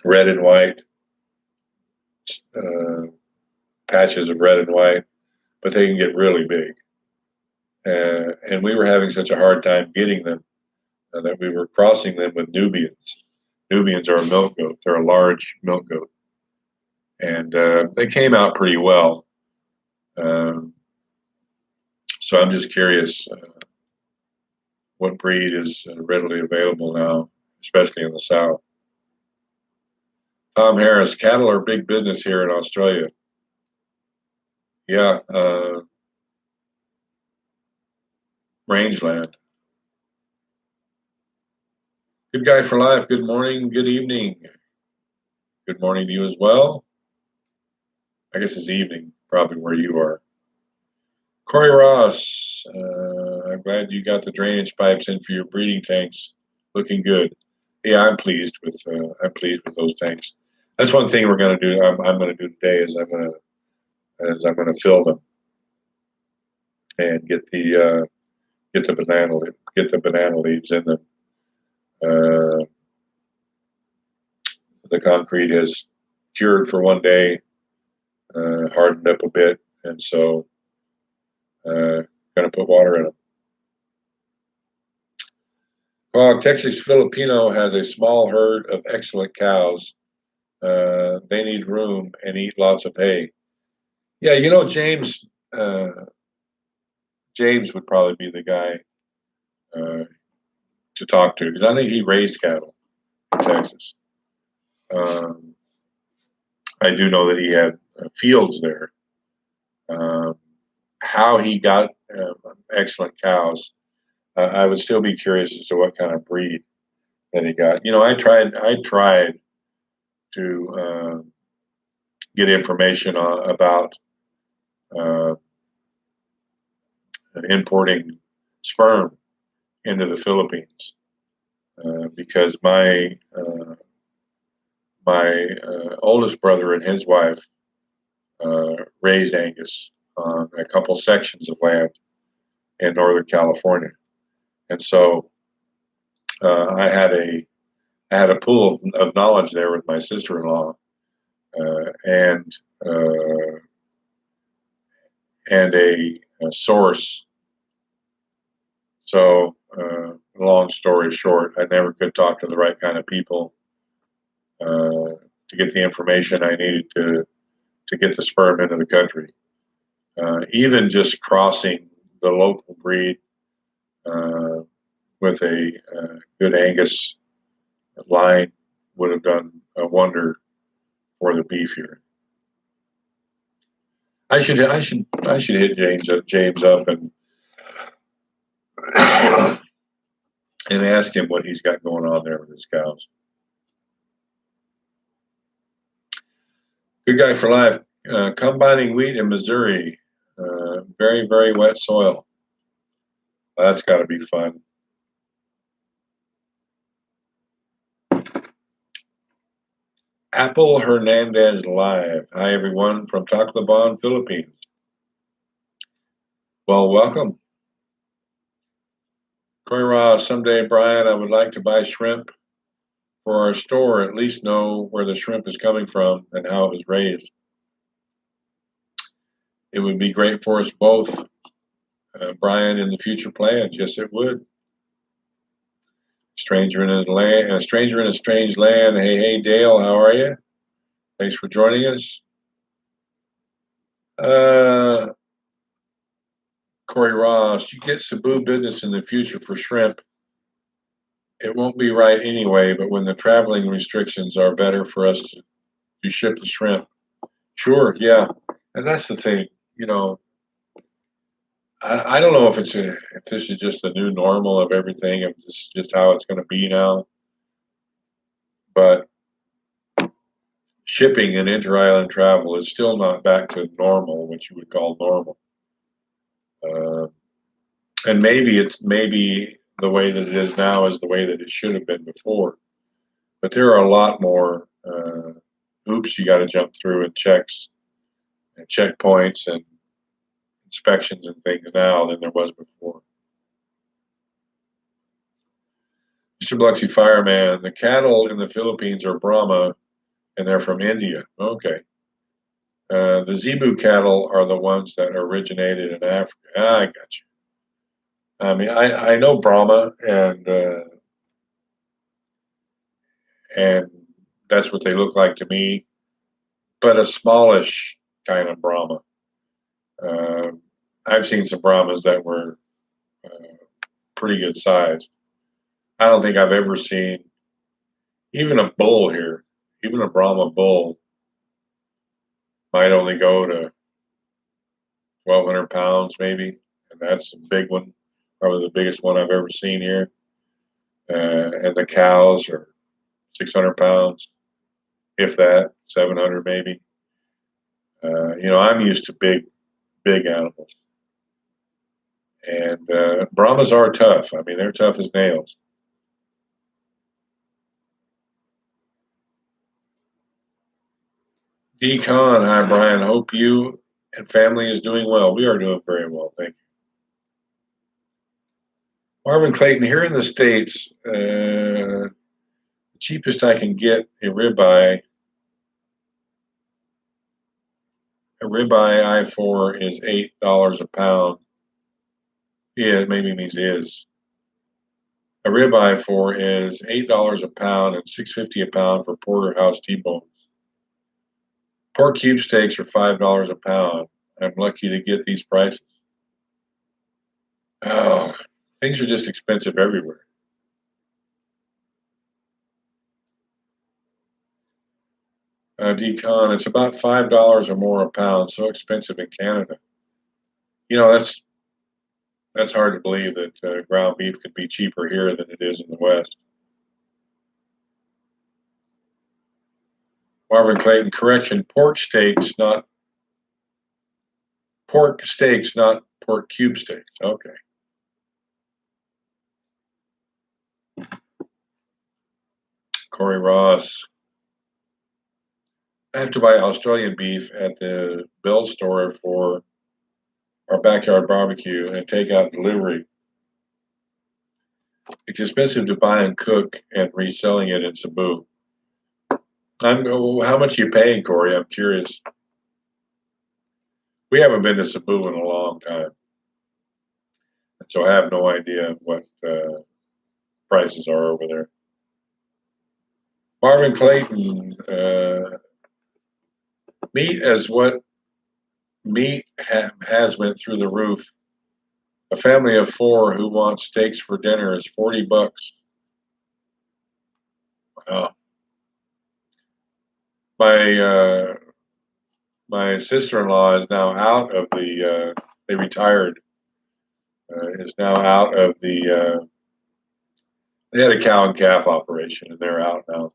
red and white, uh, patches of red and white, but they can get really big. And we were having such a hard time getting them that we were crossing them with Nubians. Nubians are a milk goat. They're a large milk goat, and they came out pretty well. Um, so I'm just curious what breed is readily available now, especially in the South. Tom Harris, cattle are big business here in Australia. Yeah, rangeland. Good guy for life. Good morning. Good evening. Good morning to you as well. I guess it's evening, probably where you are. Corey Ross, I'm glad you got the drainage pipes in for your breeding tanks. Looking good. Yeah, I'm pleased with those tanks. That's one thing we're going to do. I'm going to do today is I'm going to fill them and get the banana leaves in them. The concrete has cured for one day, hardened up a bit, and so going to put water in them. Well, Texas Filipino has a small herd of excellent cows. They need room and eat lots of hay. Yeah, James would probably be the guy to talk to because I think he raised cattle in Texas. Um, I do know that he had fields there. Um, how he got excellent cows, I would still be curious as to what kind of breed that he got. I tried to get information about uh, importing sperm into the Philippines because my oldest brother and his wife raised Angus on a couple sections of land in Northern California, and so I had a pool of knowledge there with my sister-in-law, and uh, and a source. So, long story short, I never could talk to the right kind of people to get the information I needed to get the sperm into the country. Even just crossing the local breed uh, with a good Angus line would have done a wonder for the beef here. I should hit James up and and ask him what he's got going on there with his cows. Good guy for life. Combining wheat in Missouri, very very wet soil. That's got to be fun. Apple Hernandez live. Hi everyone from Tacloban, Philippines. Well, welcome. Corey Ross, someday, Brian, I would like to buy shrimp for our store, at least know where the shrimp is coming from and how it was raised. It would be great for us both, Brian, in the future plans. Yes, it would. Stranger in his land, a stranger in a strange land. Hey, hey, Dale, how are you? Thanks for joining us. Uh, Corey Ross, you get Cebu business in the future for shrimp. It won't be right anyway, but when the traveling restrictions are better for us to ship the shrimp. Sure, yeah. And that's the thing, you know, I don't know if this is just the new normal of everything, if this is just how it's going to be now, but shipping and inter-island travel is still not back to normal, what you would call normal. Uh, and maybe the way that it is now is the way that it should have been before. But there are a lot more hoops you got to jump through and checks and checkpoints and inspections and things now than there was before. Mr. Biloxi Fireman, the cattle in the Philippines are Brahma and they're from India. Okay. The Zebu cattle are the ones that originated in Africa. I got you. I mean, I know Brahma, and that's what they look like to me, but a smallish kind of Brahma. Uh, I've seen some Brahmas that were uh, pretty good size. I don't think I've ever seen even a bull here, even a Brahma bull might only go to 1,200 pounds maybe, and that's a big one, probably the biggest one I've ever seen here. And the cows are 600 pounds, if that, 700 maybe. I'm used to big animals, and Brahmas are tough. I mean, they're tough as nails. Decon, hi Brian. Hope you and family is doing well. We are doing very well, thank you. Marvin Clayton, here in the States, the cheapest I can get a ribeye I4 is $8 a pound. Yeah, it maybe means is. A ribeye for is $8 a pound and $6.50 a pound for porterhouse T-bones. Pork cube steaks are $5 a pound. I'm lucky to get these prices. Oh, things are just expensive everywhere. Decon, it's about $5 or more a pound. So expensive in Canada. That's That's hard to believe that ground beef could be cheaper here than it is in the West. Marvin Clayton, correction, pork steaks, not pork cube steaks. Okay. Corey Ross. I have to buy Australian beef at the Bell store for our backyard barbecue and take out delivery. It's expensive to buy and cook and reselling it in Cebu. How much are you paying, Corey? I'm curious. We haven't been to Cebu in a long time, so I have no idea what prices are over there. Marvin Clayton, meat has went through the roof. A family of 4 who wants steaks for dinner is $40. Wow. My sister-in-law is now out of the. They retired. Is now out of the. They had a cow and calf operation, and they're out now.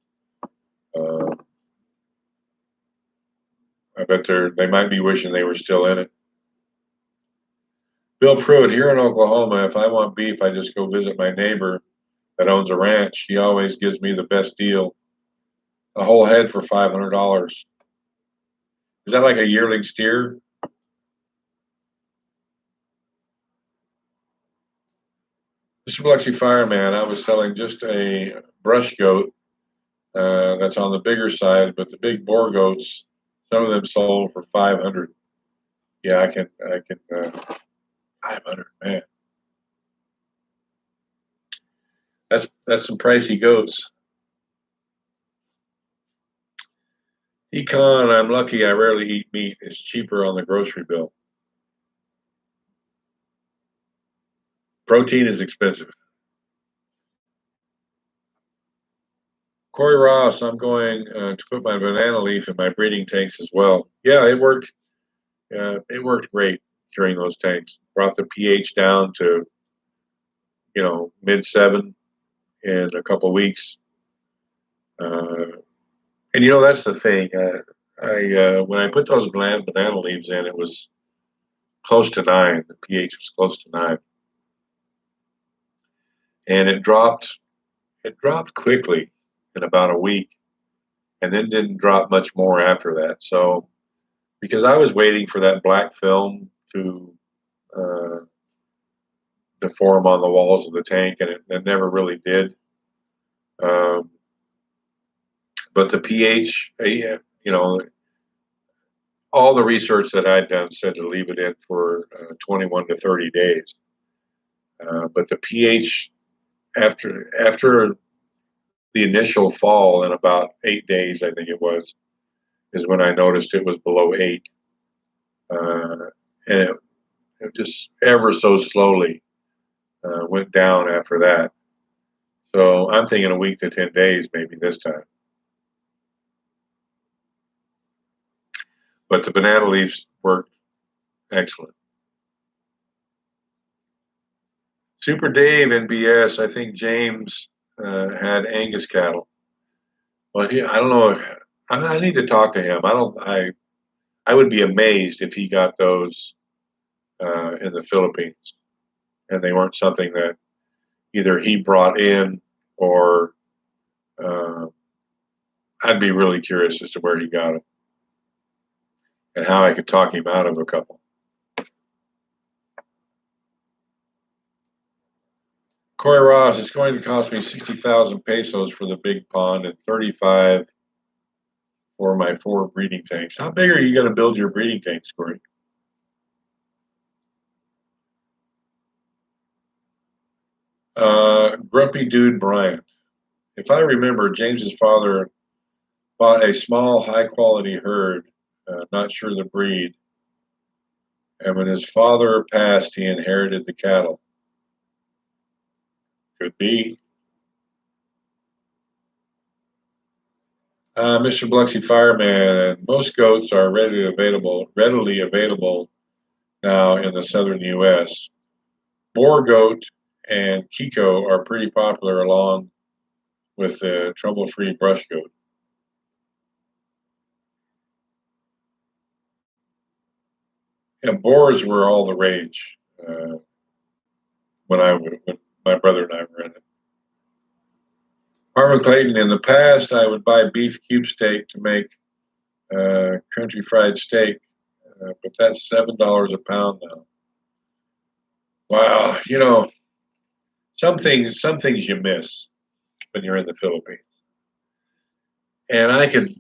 I bet they might be wishing they were still in it. Bill Pruitt, here in Oklahoma, if I want beef, I just go visit my neighbor that owns a ranch. He always gives me the best deal. A whole head for $500. Is that like a yearling steer? Mr. Biloxi Fireman, I was selling just a brush goat that's on the bigger side, but the big boar goats, some of them sold for 500. Yeah, I can 500, man. That's some pricey goats. Econ, I'm lucky I rarely eat meat. It's cheaper on the grocery bill. Protein is expensive. Corey Ross, I'm going to put my banana leaf in my breeding tanks as well. Yeah, it worked. It worked great during those tanks. Brought the pH down to, mid-7 in a couple of weeks. And that's the thing. When I put those banana leaves in, it was close to 9. The pH was close to 9, and it dropped. It dropped quickly in about a week, and then didn't drop much more after that. So, because I was waiting for that black film to form on the walls of the tank, and it never really did. But the pH, all the research that I'd done said to leave it in for 21 to 30 days. But the pH after the initial fall in about 8 days, I think it was, is when I noticed it was below 8. And it just ever so slowly went down after that. So I'm thinking a week to 10 days maybe this time. But the banana leaves worked excellent. Super Dave NBS, I think James had Angus cattle. Well, I don't know. I need to talk to him. I would be amazed if he got those in the Philippines, and they weren't something that either he brought in or I'd be really curious as to where he got it and how I could talk him out of a couple. Corey Ross, it's going to cost me 60,000 pesos for the big pond and 35 for my 4 breeding tanks. How big are you going to build your breeding tanks, Corey? Grumpy Dude Bryant. If I remember, James's father bought a small, high-quality herd, not sure the breed, and when his father passed, he inherited the cattle. Could be. Mr. Biloxi Fireman, most goats are readily available now in the southern U.S. Boar goat and Kiko are pretty popular along with the trouble-free brush goat. And boars were all the rage when my brother and I were in it. Marvin Clayton, in the past, I would buy beef cube steak to make country fried steak, but that's $7 a pound now. Wow, some things you miss when you're in the Philippines, and I could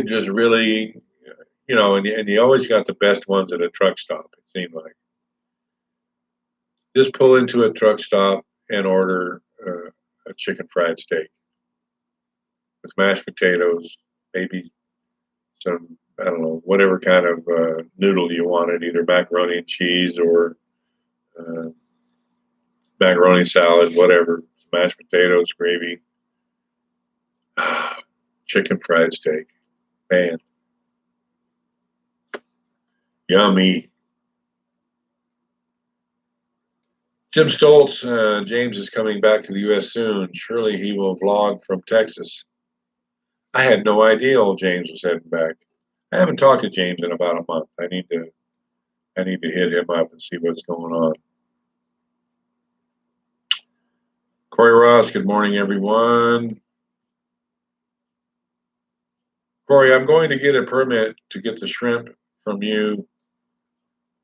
just really, and you always got the best ones at a truck stop. It seemed like just pull into a truck stop and order a chicken fried steak with mashed potatoes, maybe some, I don't know, whatever kind of noodle you wanted, either macaroni and cheese or uh, macaroni salad, whatever, mashed potatoes, gravy, chicken fried steak. Man, yummy. Jim Stoltz, James is coming back to the U.S. soon. Surely he will vlog from Texas. I had no idea old James was heading back. I haven't talked to James in about a month. I need to hit him up and see what's going on. Corey Ross, good morning, everyone. Corey, I'm going to get a permit to get the shrimp from you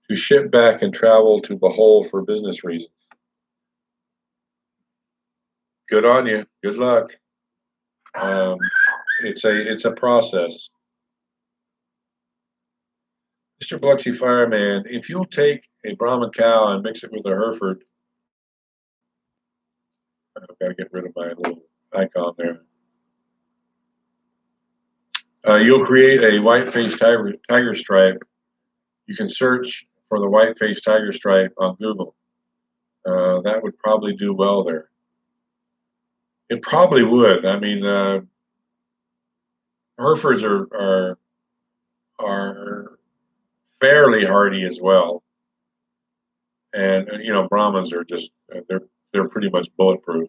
to ship back and travel to Bohol for business reasons. Good on you. Good luck. Um, it's a process. Mr. Biloxi Fireman, if you'll take a Brahman cow and mix it with a Hereford, I've got to get rid of my little icon there. You'll create a white-faced tiger stripe. You can search for the white-faced tiger stripe on Google. That would probably do well there. It probably would. I mean, Herefords are fairly hardy as well, and Brahmans are just they're pretty much bulletproof.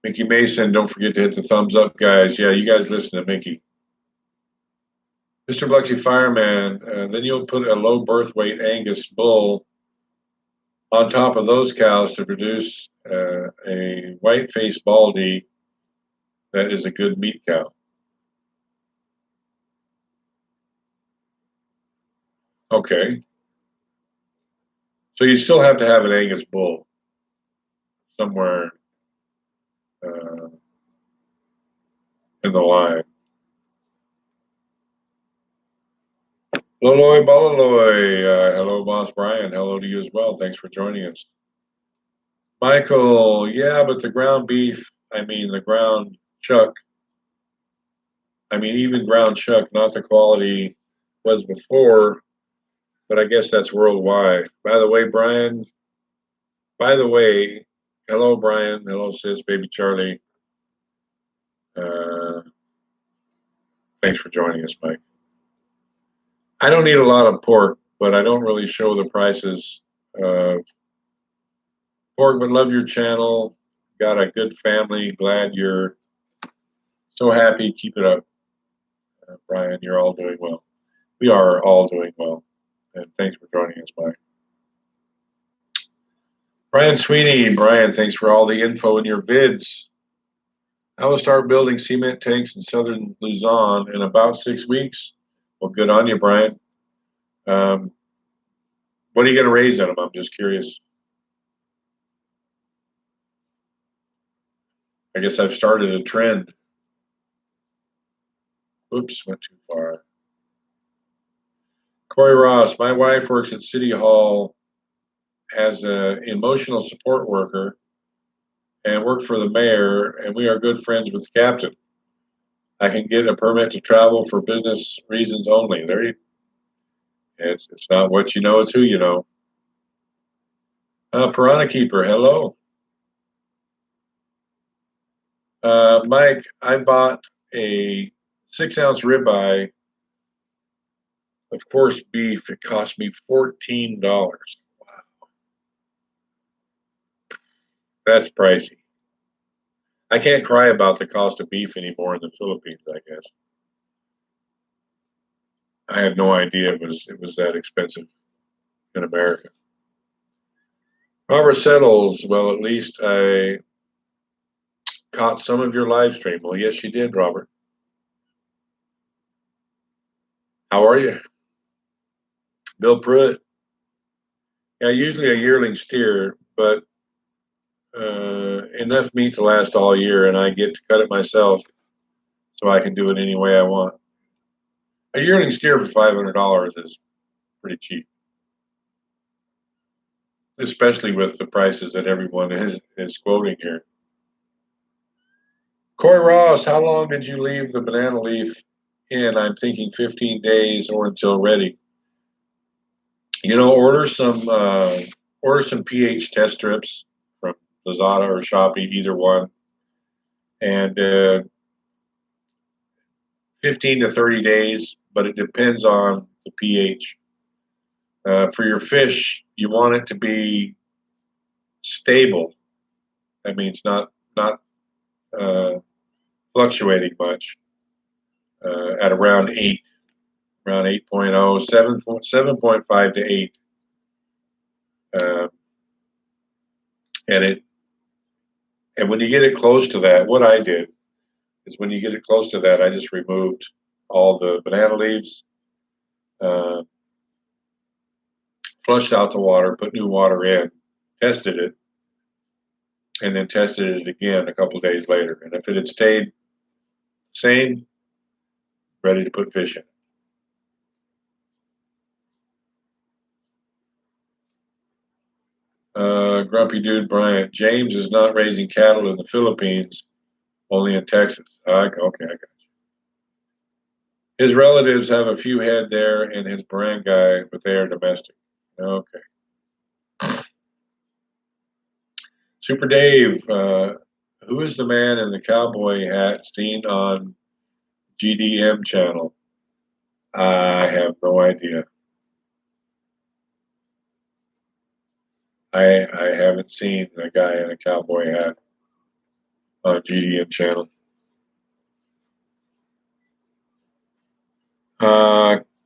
Mickey Mason, don't forget to hit the thumbs up, guys. Yeah, you guys listen to Mickey. Mr. Biloxi Fireman, then you'll put a low birth weight Angus bull on top of those cows to produce a white-faced baldy that is a good meat cow. Okay. So you still have to have an Angus bull somewhere in the line. Loloy Balaloy, hello, Boss Brian. Hello to you as well. Thanks for joining us. Michael, yeah, but the ground beef, the ground chuck, even ground chuck, not the quality was before, but I guess that's worldwide. By the way, Brian, hello, Brian. Hello, sis, baby Charlie. Uh, Thanks for joining us, Mike. I don't eat a lot of pork, but I don't really show the prices of pork, but love your channel. Got a good family. Glad you're so happy. Keep it up, Brian. You're all doing well. We are all doing well. And thanks for joining us, Mike. Brian Sweeney. Brian, thanks for all the info in your vids. I will start building cement tanks in southern Luzon in about 6 weeks. Well, good on you, Brian. What are you going to raise in them? I'm just curious. I guess I've started a trend. Oops, went too far. Corey Ross, my wife works at City Hall as an emotional support worker and worked for the mayor, and we are good friends with the captain. I can get a permit to travel for business reasons only. It's not what you know, it's who you know. Piranha Keeper, hello. Mike, I bought a 6-ounce ribeye of course beef. It cost me $14. Wow, that's pricey. I can't cry about the cost of beef anymore in the Philippines, I guess. I had no idea it was that expensive in America. Robert Settles, well, at least I caught some of your live stream. Well, yes, you did, Robert. How are you? Bill Pruitt. Yeah, usually a yearling steer, but enough meat to last all year, and I get to cut it myself, so I can do it any way I want. A yearling steer for $500 is pretty cheap, especially with the prices that everyone is quoting here. Corey Ross, how long did you leave the banana leaf in? I'm thinking 15 days or until ready. Order some pH test strips from Lazada or Shopee, either one, and 15 to 30 days, but it depends on the pH. For your fish, you want it to be stable. That means not uh, fluctuating much at around 8, around 8.0, 7.5 to 8. Uh, and it and when you get it close to that, what I did is when you get it close to that, I just removed all the banana leaves, uh, flushed out the water, put new water in, tested it, and then tested it again a couple of days later. And if it had stayed same, ready to put fish in. Grumpy Dude Bryant, James is not raising cattle in the Philippines, only in Texas. Okay, I got you. His relatives have a few head there and his barangay, but they are domestic. Okay. Super Dave, who is the man in the cowboy hat seen on GDM channel? I have no idea. I haven't seen the guy in a cowboy hat on GDM channel.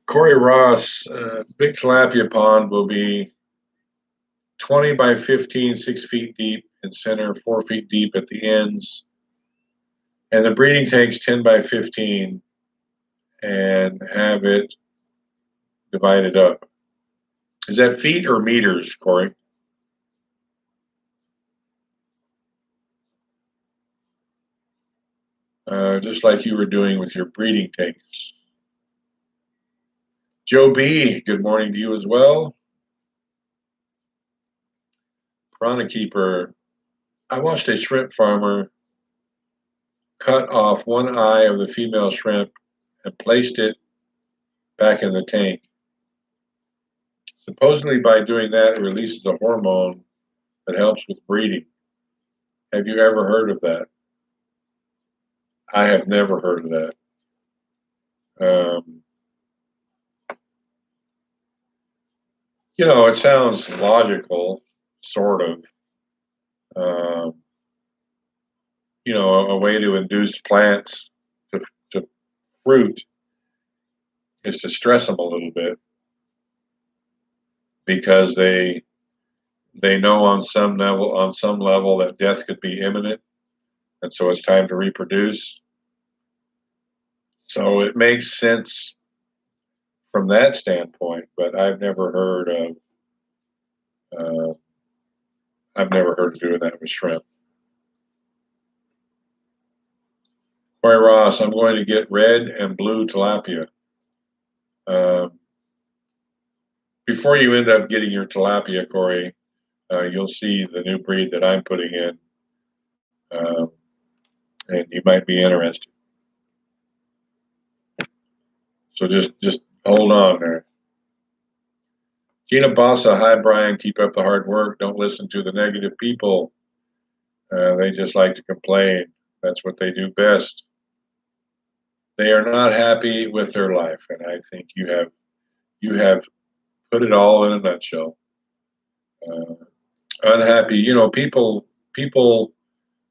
Corey Ross, big tilapia pond will be 20 by 15, 6 feet deep in center, 4 feet deep at the ends. And the breeding tank's 10 by 15 and have it divided up. Is that feet or meters, Corey? Just like you were doing with your breeding tanks. Joe B., good morning to you as well. Piranha Keeper, I watched a shrimp farmer cut off one eye of the female shrimp and placed it back in the tank. Supposedly, by doing that, it releases a hormone that helps with breeding. Have you ever heard of that? I have never heard of that. Um, it sounds logical, sort of. Um, a way to induce plants to fruit is to stress them a little bit because they know on some level that death could be imminent, and so it's time to reproduce. So it makes sense from that standpoint, but uh, I've never heard of doing that with shrimp. Corey Ross, I'm going to get red and blue tilapia. Um, Before you end up getting your tilapia, Corey, you'll see the new breed that I'm putting in, um, and you might be interested. So just hold on there. Gina Bassa, hi Brian, keep up the hard work. Don't listen to the negative people. They just like to complain. That's what they do best. They are not happy with their life, and I think you have you have put it all in a nutshell. Uh, Unhappy, people people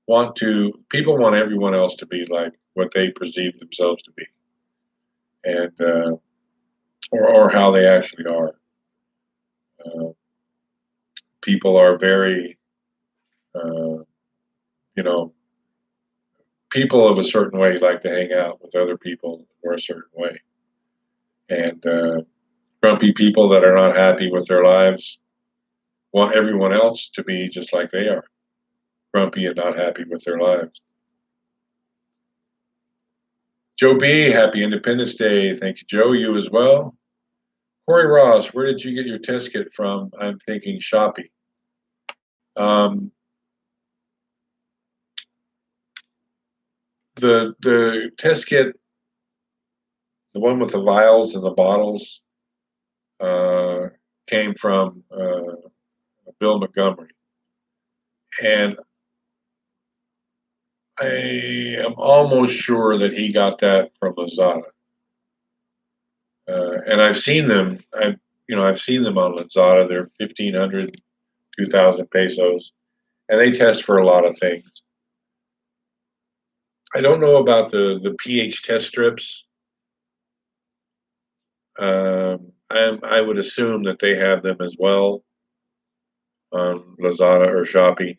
want everyone else to be like what they perceive themselves to be, and or how they actually are. Uh, People are very, uh, you know, people of a certain way like to hang out with other people who are a certain way, and grumpy people that are not happy with their lives want everyone else to be just like they are, grumpy and not happy with their lives. Joe B, happy Independence Day. Thank you, Joe. You as well. Corey Ross, where did you get your test kit from? I'm thinking Shopee. Um, the test kit, the one with the vials and the bottles, uh, came from Bill Montgomery, and I am almost sure that he got that from Lazada. And I've seen them. I've seen them on Lazada. They're 1,500, 2,000 pesos, and they test for a lot of things. I don't know about the pH test strips. I would assume that they have them as well on Lazada or Shopee,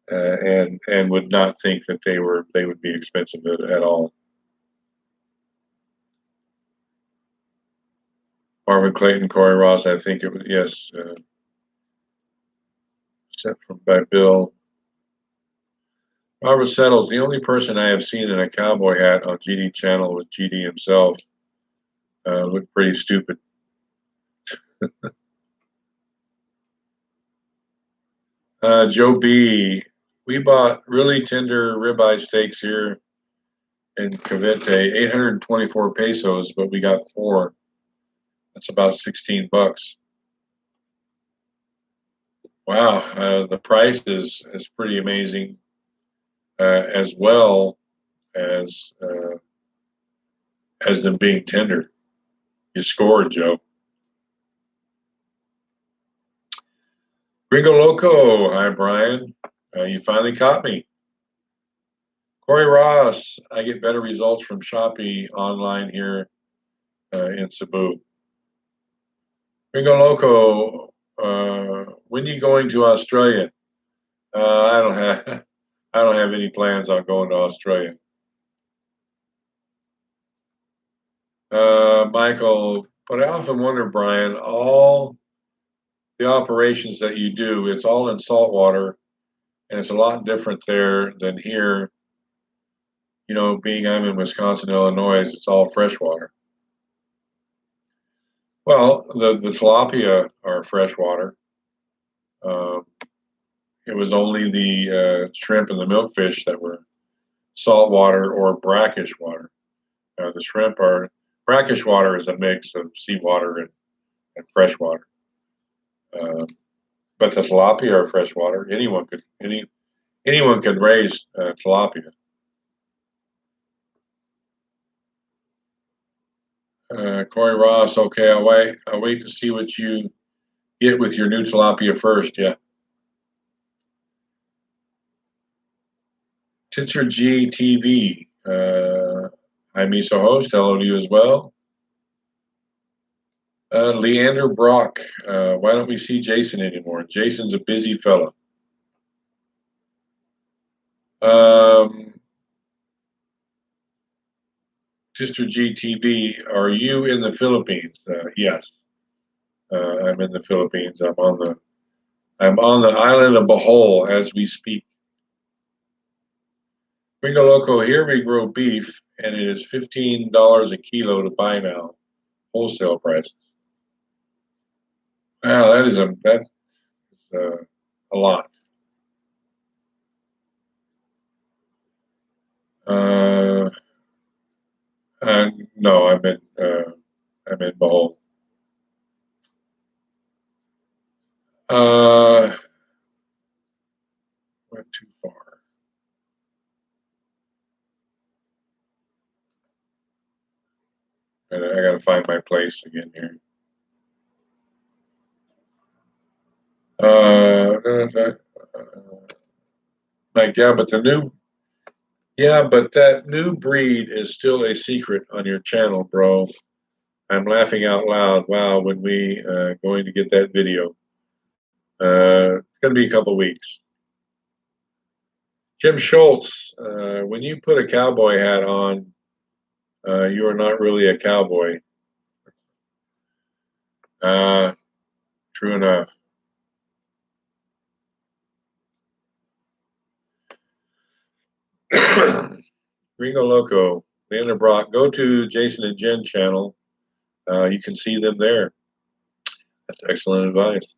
and would not think that they would be expensive at all. Marvin Clayton, Corey Ross, I think it was, yes, sent from by Bill. Robert Settles, the only person I have seen in a cowboy hat on GD channel was GD himself. Looked pretty stupid. Joe B, we bought really tender ribeye steaks here in Cavite, 824 pesos, but we got four. That's about 16 bucks. Wow, the price is pretty amazing, as well as them being tender. You scored, Joe. Gringo Loco, hi Brian. You finally caught me. Corey Ross, I get better results from Shopee online here in Cebu. Gringo Loco, when you going to Australia? I don't have I don't have any plans on going to Australia. Michael, but I often wonder, Brian, all the operations that you do, it's all in saltwater, and it's a lot different there than here. Being I'm in Wisconsin, Illinois, it's all freshwater. Well, the tilapia are freshwater. Um, it was only the shrimp and the milkfish that were saltwater or brackish water. The shrimp are brackish water is a mix of seawater and freshwater. Um, but the tilapia are freshwater. Anyone could raise tilapia. Corey Ross, okay, I'll wait to see what you get with your new tilapia first. Yeah. Titzer G TV. I'm Miso host. Hello to you as well. Leander Brock. Why don't we see Jason anymore? Jason's a busy fella. Um, Sister GTV, are you in the Philippines? Yes, I'm in the Philippines. I'm on the island of Bohol as we speak. Gringo Loco, here we grow beef, and it is $15 a kilo to buy now, wholesale prices. Wow, that is a lot. Uh, no, I'm in Bohol. Uh, Went too far. And I got to find my place again here. Like, yeah, but that new breed is still a secret on your channel, bro. I'm laughing out loud. Wow, when we going to get that video? It's gonna be a couple weeks. Jim Schultz, when you put a cowboy hat on, you are not really a cowboy. True enough. Ringo Loco, Leander Brock, go to Jason and Jen channel. You can see them there. That's excellent advice.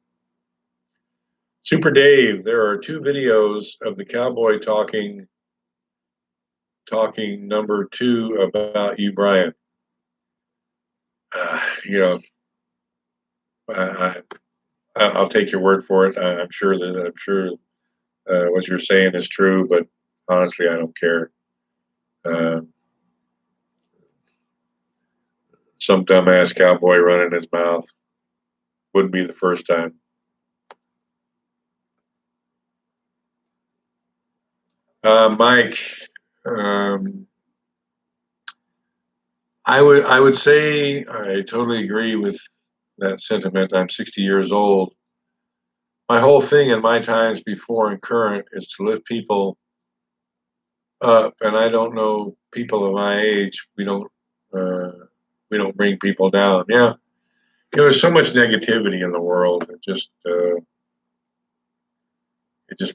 Super Dave, there are 2 videos of the cowboy talking number 2 about you, Brian. You know, I'll take your word for it. I'm sure what you're saying is true, but honestly, I don't care. Some dumbass cowboy running his mouth wouldn't be the first time. Mike, I would say I totally agree with that sentiment. I'm 60 years old. My whole thing in my times before and current is to lift people up, and I don't know people of my age. We don't bring people down. Yeah, there's so much negativity in the world. It just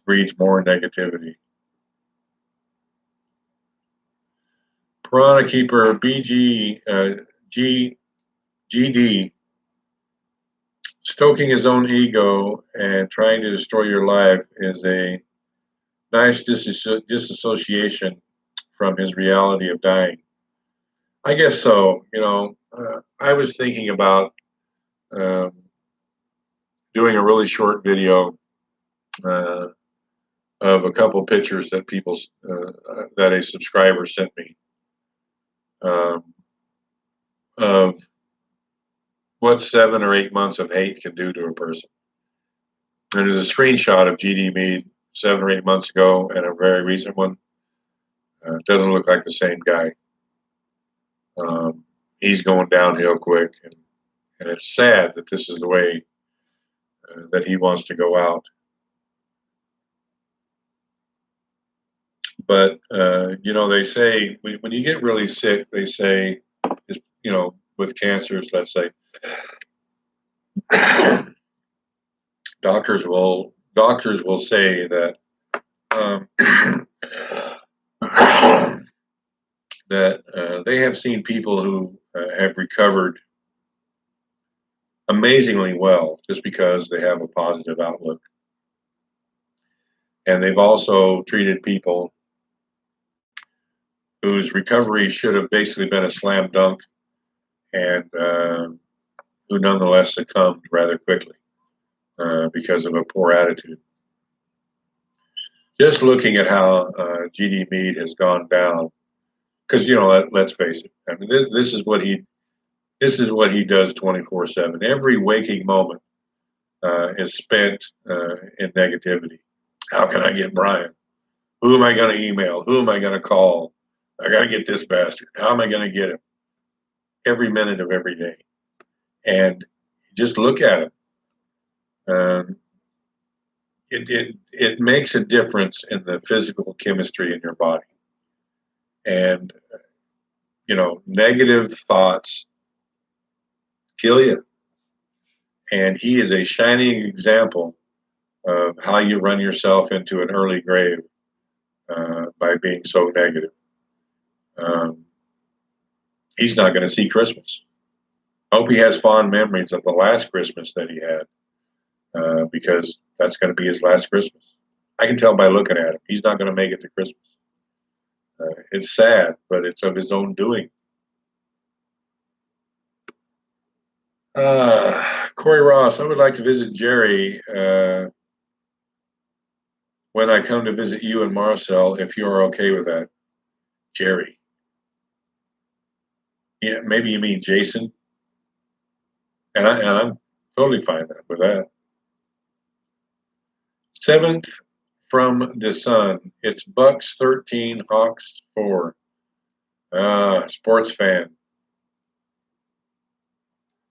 breeds more negativity. Piranha Keeper BG GD, stoking his own ego and trying to destroy your life is a nice disassociation from his reality of dying. I guess so. I was thinking about um, doing a really short video uh, of a couple pictures that a subscriber sent me um, of what 7 or 8 months of hate can do to a person. And there's a screenshot of GD Meade 7 or 8 months ago and a very recent one. Doesn't look like the same guy. He's going downhill quick, and it's sad that this is the way that he wants to go out. But they say when you get really sick, they say, with cancers, let's say, doctors will say that that they have seen people who have recovered amazingly well just because they have a positive outlook. And they've also treated people whose recovery should have basically been a slam dunk and who nonetheless succumbed rather quickly because of a poor attitude. Just looking at how GD Meade has gone down, because let's face it. I mean, this is what he does 24/7. Every waking moment is spent in negativity. How can I get Brian? Who am I going to email? Who am I going to call? I got to get this bastard. How am I going to get him? Every minute of every day. And just look at him. It makes a difference in the physical chemistry in your body. And, negative thoughts kill you. And he is a shining example of how you run yourself into an early grave by being so negative. He's not going to see Christmas. I hope he has fond memories of the last Christmas that he had, because that's going to be his last Christmas. I can tell by looking at him. He's not going to make it to Christmas. It's sad, but it's of his own doing. Corey Ross, I would like to visit Jerry when I come to visit you and Marcel, if you're okay with that. Jerry. Yeah, maybe you mean Jason, and I'm totally fine with that. Seventh from the Sun. It's Bucks 13, Hawks 4. Sports fan.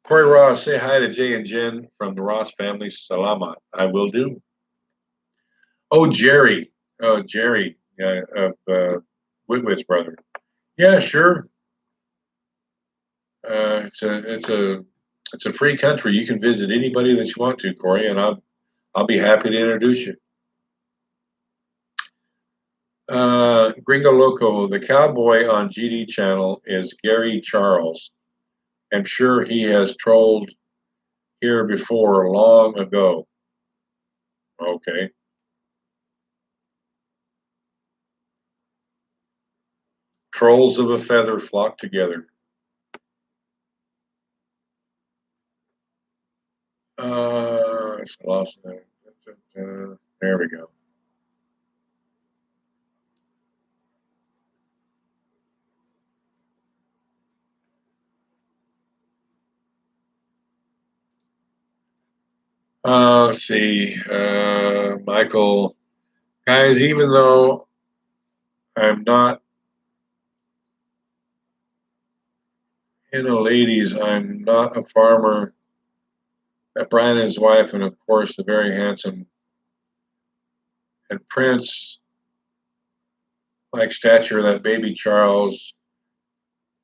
Corey Ross, say hi to Jay and Jen from the Ross family. Salamat. I will do. Oh, Jerry. Oh, Jerry of Whitwit's brother. Yeah, sure. It's a free country. You can visit anybody that you want to, Corey, and I'll be happy to introduce you. Gringo Loco, the cowboy on GD channel is Gary Charles. I'm sure he has trolled here before long ago. Okay. Trolls of a feather flock together. It's lost. There we go. Let's see. Michael, guys, even though I'm not into ladies, I'm not a farmer. Brian and his wife, and of course, the very handsome and Prince like stature that baby Charles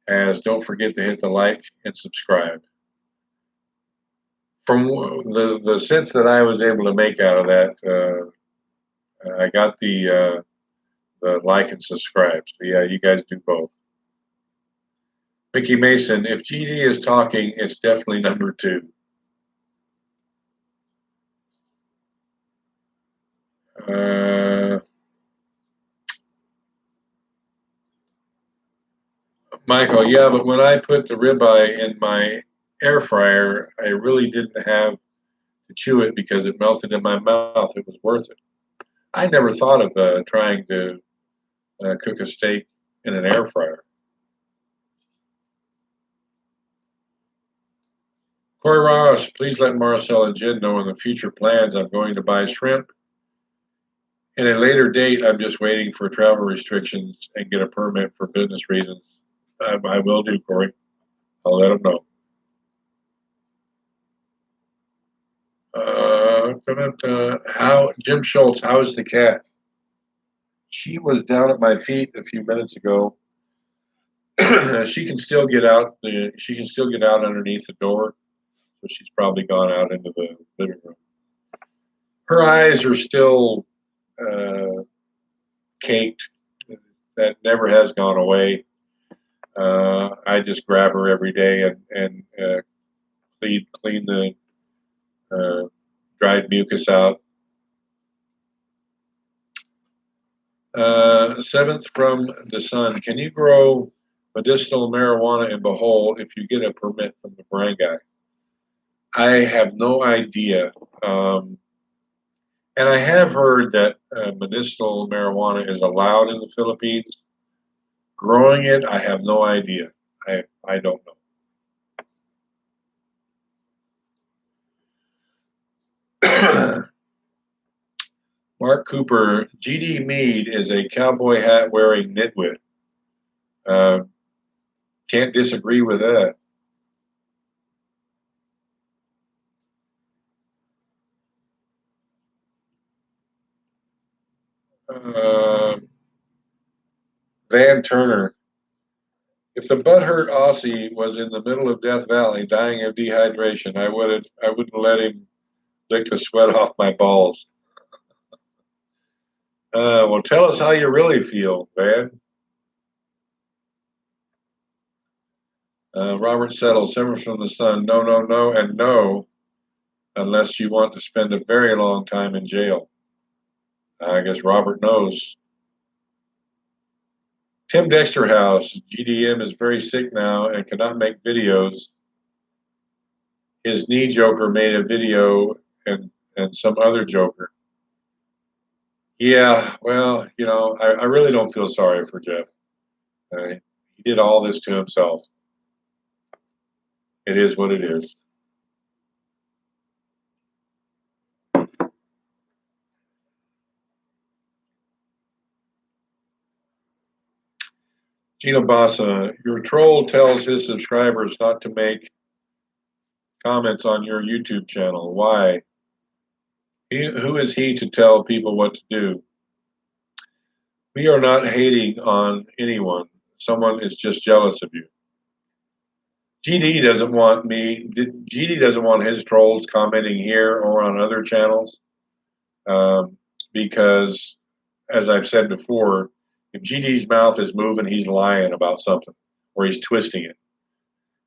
has. Don't forget to hit the like and subscribe. From the sense that I was able to make out of that, I got the like and subscribe. So yeah, you guys do both. Mickey Mason, if GD is talking, it's definitely number 2. Michael, yeah, but when I put the ribeye in my air fryer, I really didn't have to chew it because it melted in my mouth. It was worth it. I never thought of trying to cook a steak in an air fryer. Corey Ross, please let Marcel and Jen know in the future plans I'm going to buy shrimp. In a later date, I'm just waiting for travel restrictions and get a permit for business reasons. I will do, Corey. I'll let them know. How Jim Schultz? How is the cat? She was down at my feet a few minutes ago. She can still get out. She can still get out underneath the door, so she's probably gone out into the living room. Her eyes are still caked. That never has gone away. I just grab her every day and clean the dried mucus out. Seventh from the Sun. Can you grow medicinal marijuana in Bohol if you get a permit from the barangay? I have no idea. And I have heard that medicinal marijuana is allowed in the Philippines. Growing it, I have no idea. I don't know. Mark Cooper, GD Mead is a cowboy hat wearing nitwit. Can't disagree with that. Uh, Van Turner, if the butthurt Aussie was in the middle of Death Valley dying of dehydration, I wouldn't let him lick the sweat off my balls. Well, tell us how you really feel, Van. Robert Settle, Seven from the Sun. No, no, no, and no, unless you want to spend a very long time in jail. I guess Robert knows. Tim Dexter House, GDM is very sick now and cannot make videos. His knee joker made a video and some other joker. Yeah, well, I really don't feel sorry for Jeff. He did all this to himself. It is what it is. Gina Bassa, your troll tells his subscribers not to make comments on your YouTube channel. Why? Who is he to tell people what to do? We are not hating on anyone. Someone is just jealous of you. GD doesn't want GD doesn't want his trolls commenting here or on other channels because, as I've said before, if GD's mouth is moving, he's lying about something or he's twisting it.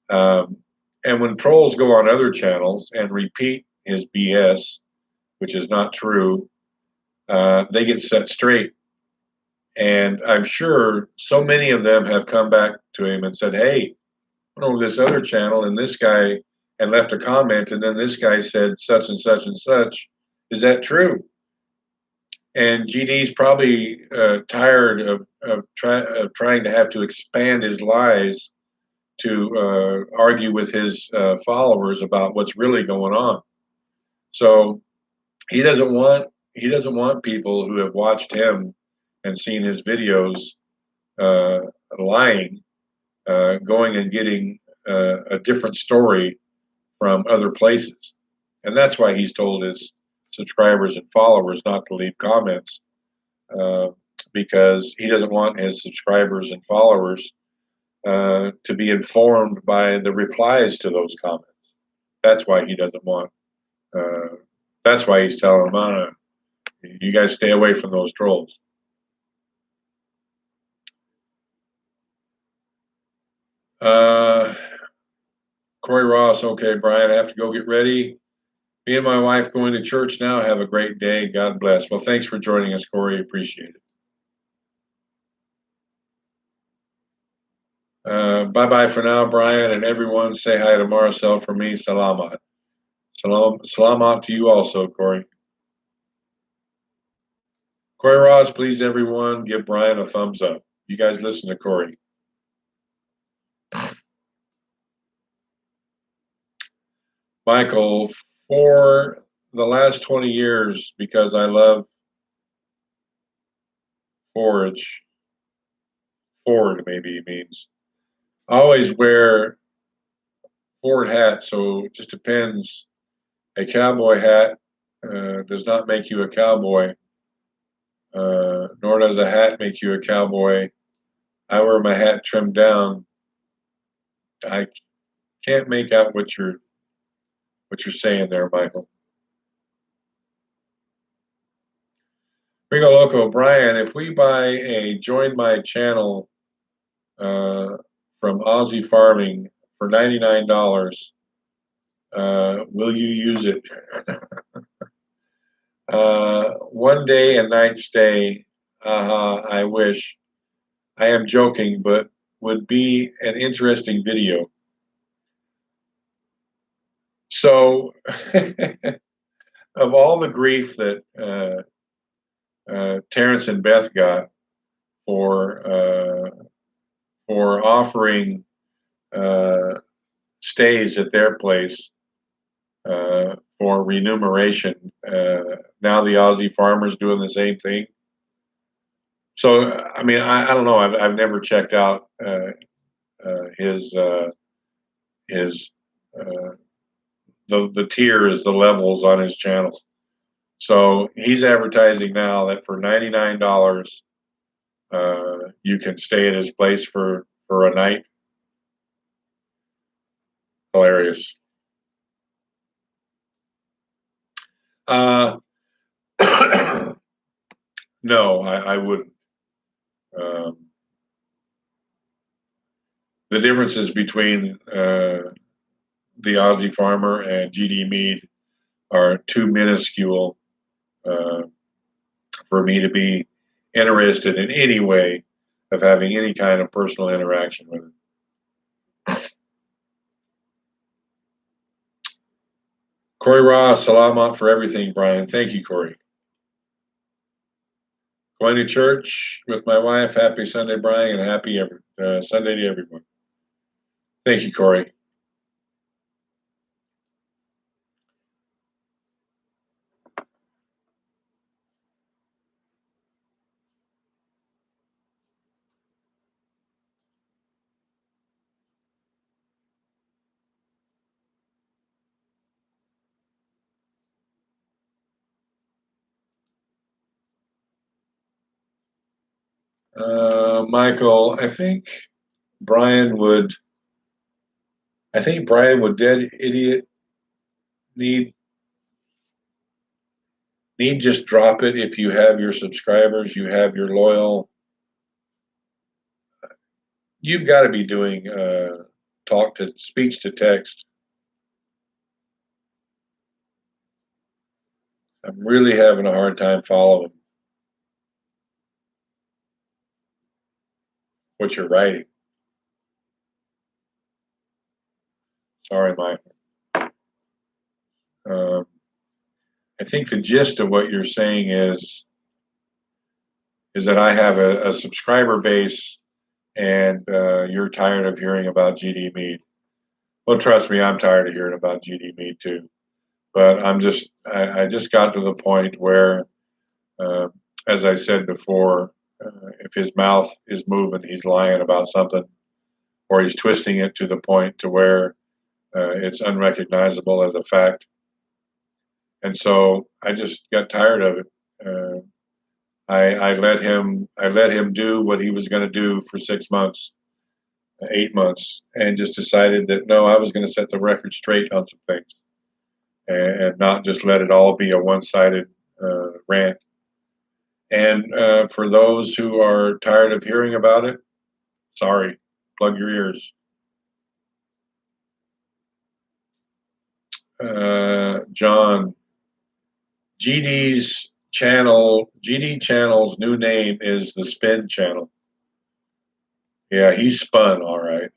And when trolls go on other channels and repeat his BS, which is not true, they get set straight. And I'm sure so many of them have come back to him and said, hey, I went over this other channel and this guy and left a comment, and then this guy said such and such and such. Is that true? And GD's probably tired of trying to have to expand his lies to argue with his followers about what's really going on. So he doesn't want people who have watched him and seen his videos lying, going and getting a different story from other places. And that's why he's told his subscribers and followers not to leave comments, because he doesn't want his subscribers and followers to be informed by the replies to those comments. That's why he doesn't want, that's why he's telling them, you guys stay away from those trolls. Corey Ross, okay, Brian, I have to go get ready. Me and my wife going to church now. Have a great day. God bless. Well, thanks for joining us, Corey. Appreciate it. Bye-bye for now, Brian, and everyone. Say hi to Marcel for me. Salamat. Salamat to you also, Corey. Corey Ross, please, everyone, give Brian a thumbs up. You guys listen to Corey. Michael, for the last 20 years, because I love Ford maybe he means. I always wear Ford hat, so it just depends. A cowboy hat does not make you a cowboy, nor does a hat make you a cowboy. I wear my hat trimmed down. I can't make out what you're saying there, Michael. Ringo Loco, Brian, if we buy a join my channel from Aussie Farming for $99, will you use it? One day and night stay. I wish. I am joking, but would be an interesting video. So, of all the grief that Terrence and Beth got for offering stays at their place for remuneration, now the Aussie farmer's doing the same thing. So, I mean, I don't know. I've never checked out his the tiers, the levels on his channel. So he's advertising now that for $99, you can stay at his place for a night. Hilarious. No, I wouldn't. The differences between the Aussie Farmer and GD Mead are too minuscule for me to be interested in any way of having any kind of personal interaction with him. Corey Ross, salamat for everything, Brian. Thank you, Corey. Going to church with my wife. Happy Sunday, Brian, and happy Sunday to everyone. Thank you, Corey. Michael, Brian would. I think Brian would dead idiot need just drop it if you have your subscribers, you have your loyal. You've got to be doing speech to text. I'm really having a hard time following what you're writing. Sorry, Mike. I think the gist of what you're saying is that I have a subscriber base, and you're tired of hearing about GD Mead. Well, trust me, I'm tired of hearing about GD Mead too. But I just got to the point where, uh, as I said before, if his mouth is moving, he's lying about something, or he's twisting it to the point to where it's unrecognizable as a fact. And so I just got tired of it. I let him do what he was going to do for 6 months, 8 months, and just decided that no, I was going to set the record straight on some things, and not just let it all be a one-sided rant. And for those who are tired of hearing about it, sorry, plug your ears. John, GD Channel's new name is the Spin Channel. Yeah, he spun all right.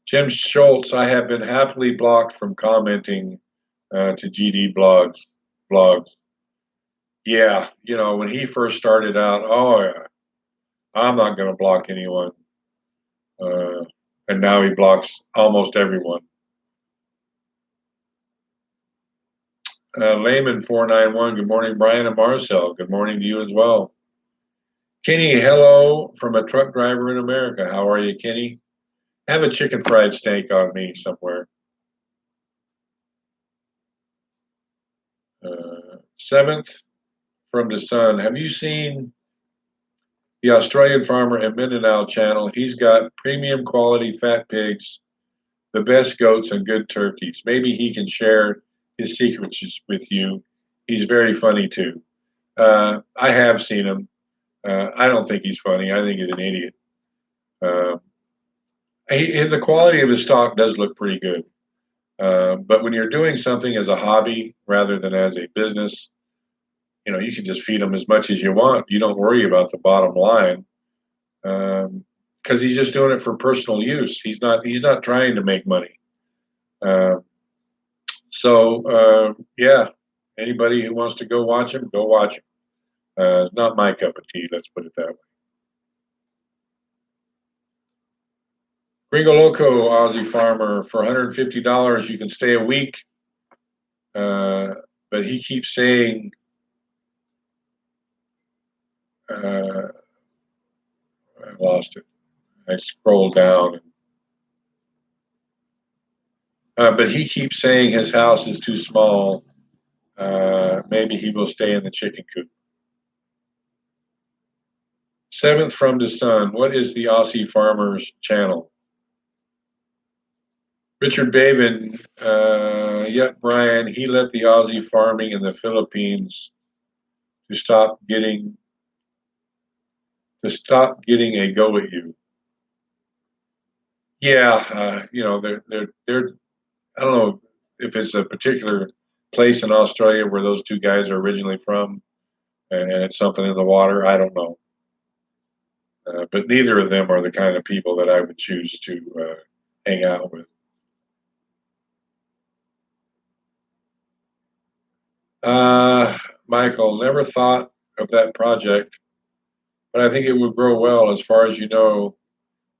Jim Schultz, I have been happily blocked from commenting to GD blogs. Yeah, when he first started out, oh yeah, I'm not going to block anyone. And now he blocks almost everyone. Layman 491, good morning, Brian and Marcel. Good morning to you as well. Kenny, hello from a truck driver in America. How are you, Kenny? Have a chicken fried steak on me somewhere. 7th from the Sun. Have you seen the Australian farmer at Mindanao channel? He's got premium quality fat pigs, the best goats, and good turkeys. Maybe he can share his secrets with you. He's very funny too. I have seen him. I don't think he's funny. I think he's an idiot. The quality of his stock does look pretty good. But when you're doing something as a hobby rather than as a business, you can just feed them as much as you want. You don't worry about the bottom line, because he's just doing it for personal use. He's not trying to make money. Yeah, anybody who wants to go watch him, go watch him. It's not my cup of tea. Let's put it that way. Gringo Loco, Aussie farmer, for $150 you can stay a week. But he keeps saying, I lost it. I scrolled down. But he keeps saying his house is too small. Maybe he will stay in the chicken coop. 7th from the Sun. What is the Aussie Farmers channel? Richard Bavin, Brian, he let the Aussie farming in the Philippines to stop getting a go at you. Yeah, they're I don't know if it's a particular place in Australia where those two guys are originally from, and it's something in the water. I don't know. But neither of them are the kind of people that I would choose to hang out with. Michael, never thought of that project, but I think it would grow well. As far as you know,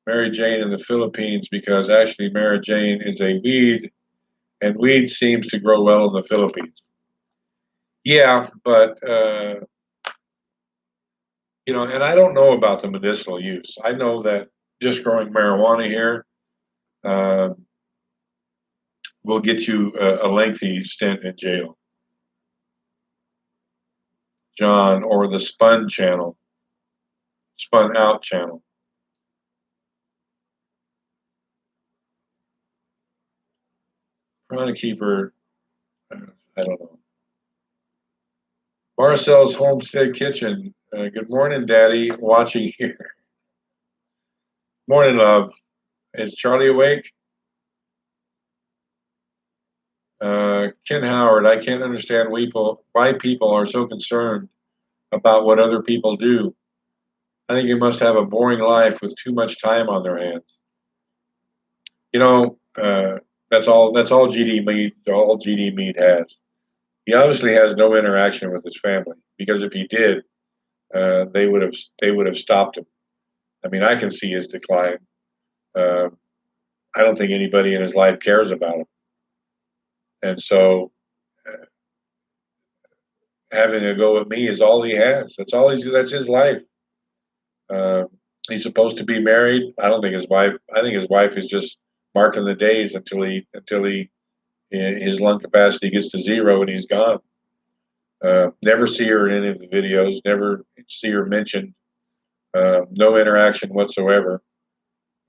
Mary Jane in the Philippines, because actually Mary Jane is a weed, and weed seems to grow well in the Philippines. Yeah, but and I don't know about the medicinal use. I know that just growing marijuana here will get you a lengthy stint in jail. John, or the Spun channel. Spun Out channel. Trying to keep her. I don't know. Marcel's Homestead Kitchen. Good morning, Daddy. Watching here. Morning, love. Is Charlie awake? Ken Howard. I can't understand why people are so concerned about what other people do. I think you must have a boring life with too much time on their hands. You know, that's all. That's all GD Mead. All GD Mead has. He obviously has no interaction with his family because if he did, they would have stopped him. I mean, I can see his decline. Uh, I don't think anybody in his life cares about him, and so having a go at me is all he has. That's all he's. That's his life. Uh, he's supposed to be married. I don't think his wife. I think his wife is just marking the days until his lung capacity gets to zero and he's gone. Never see her in any of the videos. Never see her mentioned. No interaction whatsoever.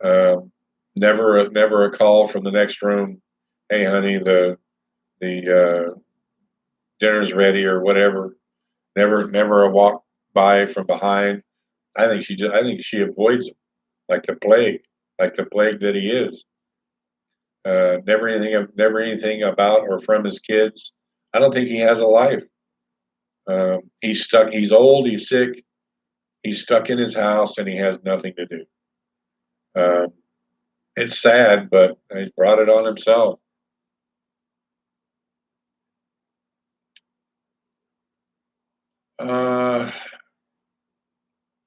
Never a call from the next room. Hey, honey, the dinner's ready or whatever. Never a walk by from behind. I think she avoids him like the plague that he is. Never anything about or from his kids. I don't think he has a life. He's stuck. He's old. He's sick. He's stuck in his house, and he has nothing to do. Um, it's sad, but he's brought it on himself. Uh,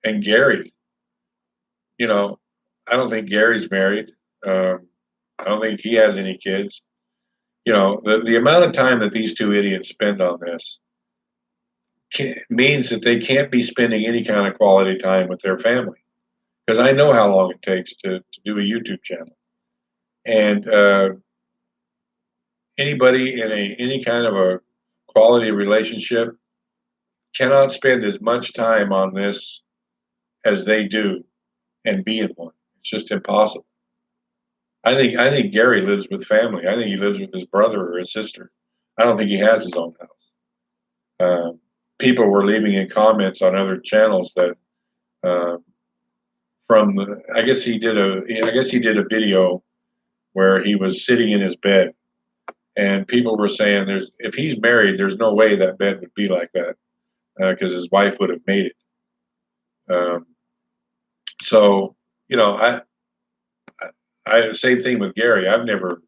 and Gary, you know, I don't think Gary's married. Um, I don't think he has any kids. You know, the amount of time that these two idiots spend on this means that they can't be spending any kind of quality time with their family. Because I know how long it takes to do a YouTube channel. And anybody in any kind of a quality relationship cannot spend as much time on this as they do and be in one. It's just impossible. I think Gary lives with family. I think he lives with his brother or his sister. I don't think he has his own house. Uh, People were leaving in comments on other channels that uh, I guess he did a video where he was sitting in his bed and people were saying there's if he's married there's no way that bed would be like that because his wife would have made it. Um, so you know I same thing with Gary. I've never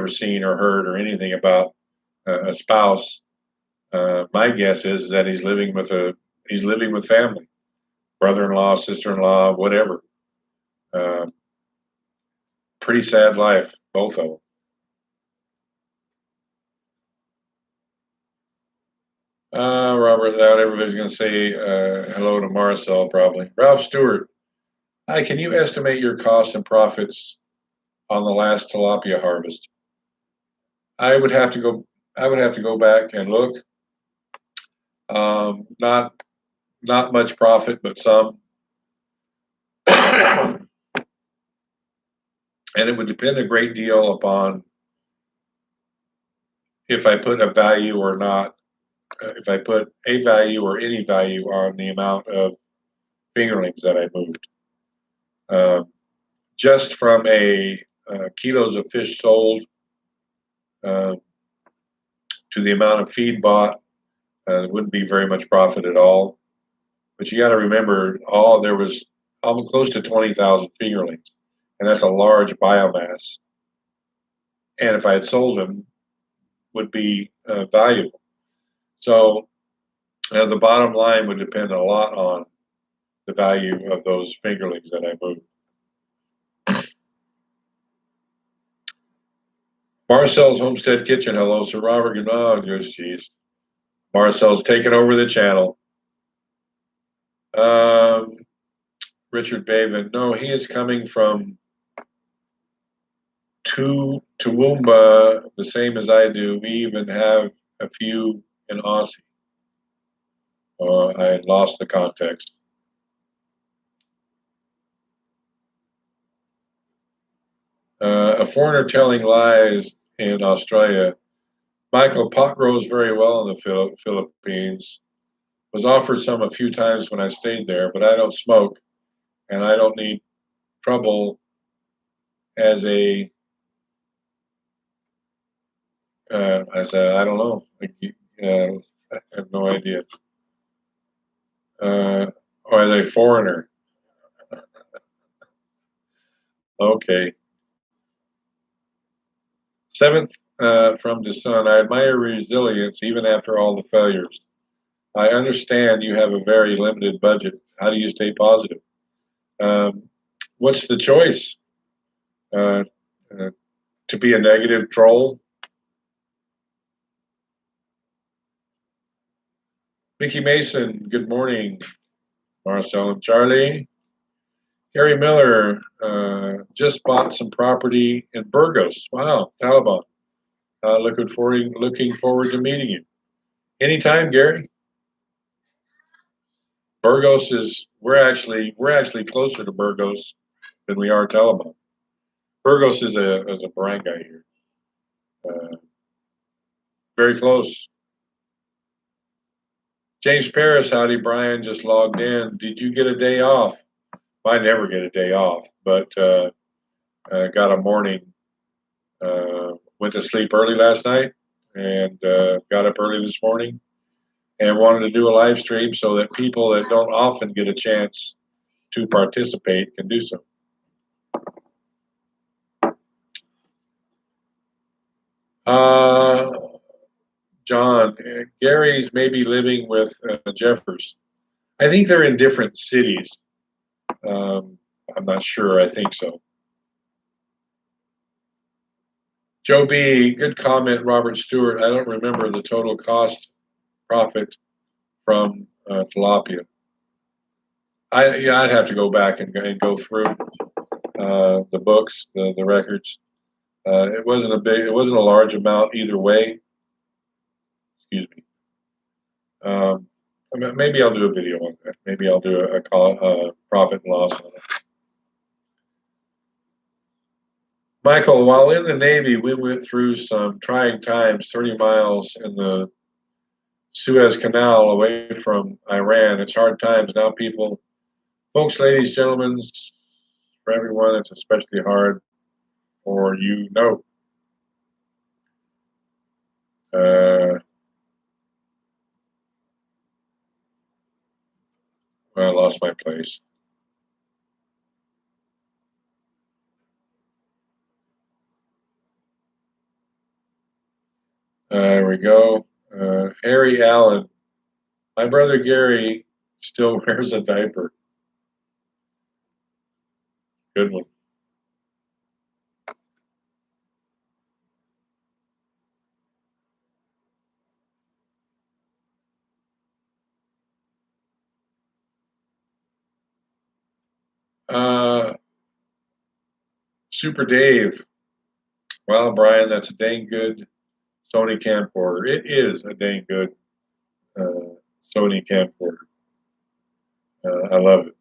seen or heard or anything about a spouse. My guess is that he's living with family, brother-in-law, sister-in-law, whatever. Uh, Pretty sad life, both of them. Robert, out everybody's going to say hello to Marcel probably. Ralph Stewart, hi. Can you estimate your costs and profits on the last tilapia harvest? I would have to go. I would have to go back and look. Not much profit, but some. And it would depend a great deal upon if I put a value or not, if I put a value or any value on the amount of fingerlings that I moved. Just from a kilos of fish sold uh, to the amount of feed bought, it wouldn't be very much profit at all. But you got to remember, there was almost close to 20,000 fingerlings, and that's a large biomass. And if I had sold them, would be valuable. So the bottom line would depend a lot on the value of those fingerlings that I moved. Marcel's Homestead Kitchen. Hello, Sir Robert. Oh, jeez. Marcel's taking over the channel. Um, Richard Baven. No, he is coming from Toowoomba, the same as I do. We even have a few in Aussie. I lost the context. A foreigner telling lies in Australia. Michael, pot grows very well in the Philippines. Was offered some a few times when I stayed there, but I don't smoke, and I don't need trouble as a. I said, I don't know. I have no idea. Or as a foreigner. Okay. Seventh from the sun. I admire resilience even after all the failures. I understand you have a very limited budget. How do you stay positive? Um, what's the choice? Uh, uh, to be a negative troll? Mickey Mason, good morning. Marcel and Charlie. Gary Miller just bought some property in Burgos. Wow, Taliban. Looking forward to meeting you. Anytime, Gary. Burgos is we're actually closer to Burgos than we are Taliban. Burgos is a barangay here. Uh, very close. James Paris, howdy, Brian. Just logged in. Did you get a day off? I never get a day off, but got a morning. Went to sleep early last night and got up early this morning and wanted to do a live stream so that people that don't often get a chance to participate can do so. John, Gary's maybe living with Jeffers. I think they're in different cities. I'm not sure. I think so. Joe B, good comment, Robert Stewart. I don't remember the total cost profit from tilapia. I'd have to go back and go through the books, the records. It wasn't a large amount either way. Excuse me. Maybe I'll do a video on that. Maybe I'll do a profit and loss on it. Michael, while in the Navy, we went through some trying times, 30 miles in the Suez Canal away from Iran. It's hard times now, people. Folks, ladies, gentlemen, for everyone, it's especially hard for you. No. I lost my place. There we go. Harry Allen. My brother Gary still wears a diaper. Good one. Super Dave. Wow, Brian, that's a dang good Sony camcorder. It is a dang good Sony camcorder. I love it.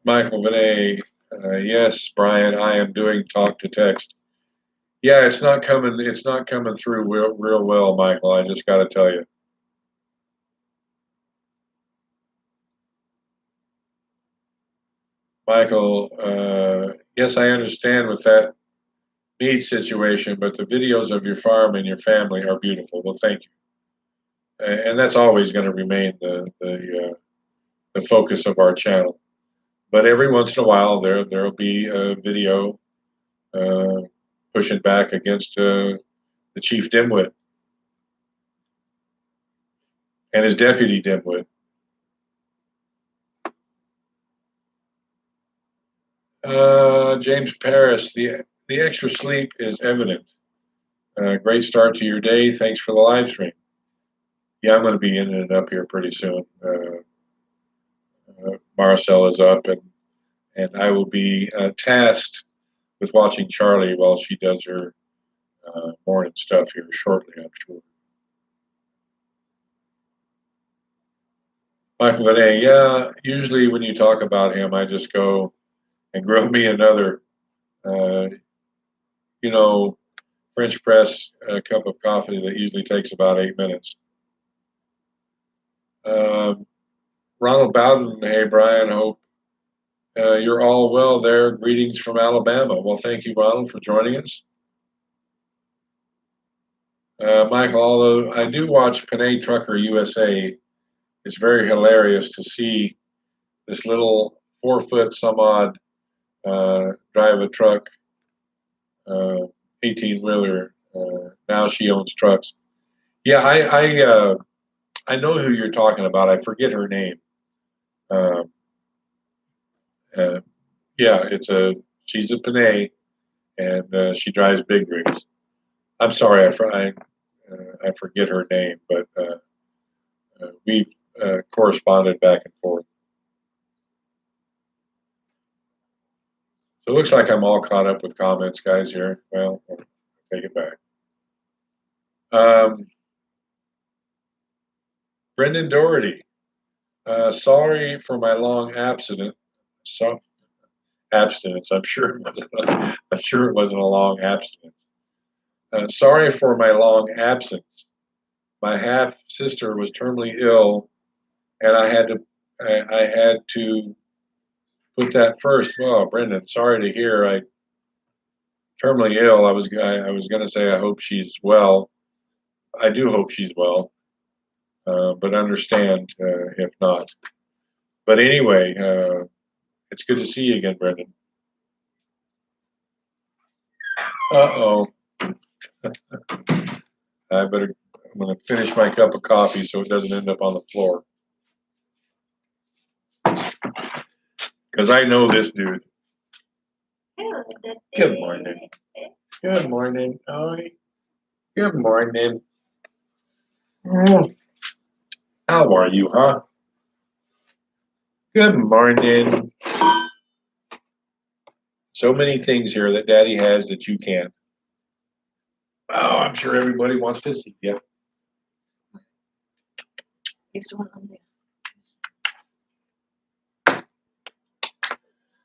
Michael Vinay, yes, Brian, I am doing talk to text. Yeah, it's not coming. It's not coming through real well, Michael. I just got to tell you. Michael, yes, I understand with that meat situation, but the videos of your farm and your family are beautiful. Well, thank you, and that's always going to remain the focus of our channel. But every once in a while, there'll be a video uh, pushing back against the chief dimwit and his deputy dimwit. James Paris, the extra sleep is evident. Great start to your day. Thanks for the live stream. Yeah, I'm going to be in and up here pretty soon. Marcel is up, and I will be tasked with watching Charlie while she does her morning stuff here shortly, I'm sure. Michael Benet, yeah, usually when you talk about him, I just go and grill me another, uh, you know, French press cup of coffee that usually takes about 8 minutes. Um, Ronald Bowden, hey, Brian, hope you're all well there. Greetings from Alabama. Well, thank you, Ronald, for joining us. Michael, although I do watch Panay Trucker USA, it's very hilarious to see this little 4 foot some odd drive a truck, 18 wheeler. Now she owns trucks. Yeah, I know who you're talking about. I forget her name. Um, uh, yeah, she's a Panay, and she drives big rigs. I'm sorry, I forget her name, but we've corresponded back and forth. So it looks like I'm all caught up with comments, guys. Here, well, I'll take it back. Brendan Doherty, sorry for my long abstinence. So abstinence. I'm sure it wasn't. I'm sure it wasn't a long abstinence. Sorry for my long absence. My half sister was terminally ill, and I had to put that first. Oh, Brendan, sorry to hear. I terminally ill. I was going to say I hope she's well. I do hope she's well, but understand if not. But anyway, it's good to see you again, Brendan. Uh-oh. I'm going to finish my cup of coffee so it doesn't end up on the floor. Because I know this dude. Good morning. Good morning. Oh, good morning. How are you, huh? Good morning. So many things here that Daddy has that you can't. Oh, I'm sure everybody wants to see you.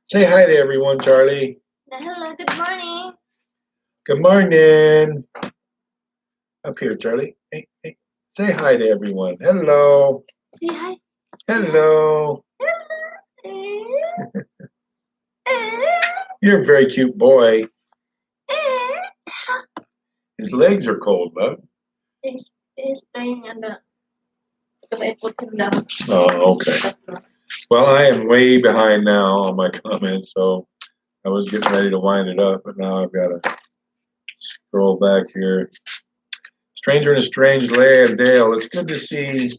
Say hi to everyone, Charlie. Hello, good morning. Good morning. Up here, Charlie. Hey, hey. Say hi to everyone. Hello. Say hi. Hello. Hello. You're a very cute boy. His legs are cold, bud. He's playing on the because I put him down. Oh, okay. Well, I am way behind now on my comments, so I was getting ready to wind it up, but now I've got to scroll back here. Stranger in a Strange Land, Dale, it's good to see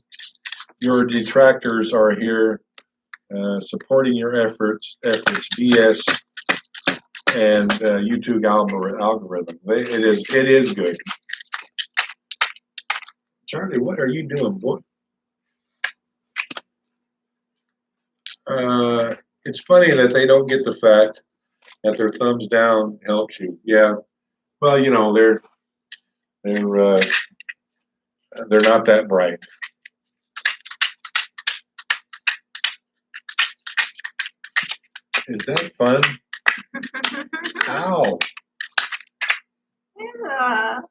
your detractors are here supporting your efforts, BS, and YouTube algorithm. It is good. Charlie, what are you doing, boy? It's funny that they don't get the fact that their thumbs down helps you. Yeah. Well, you know, they're not that bright. Is that fun? Ow. Hello.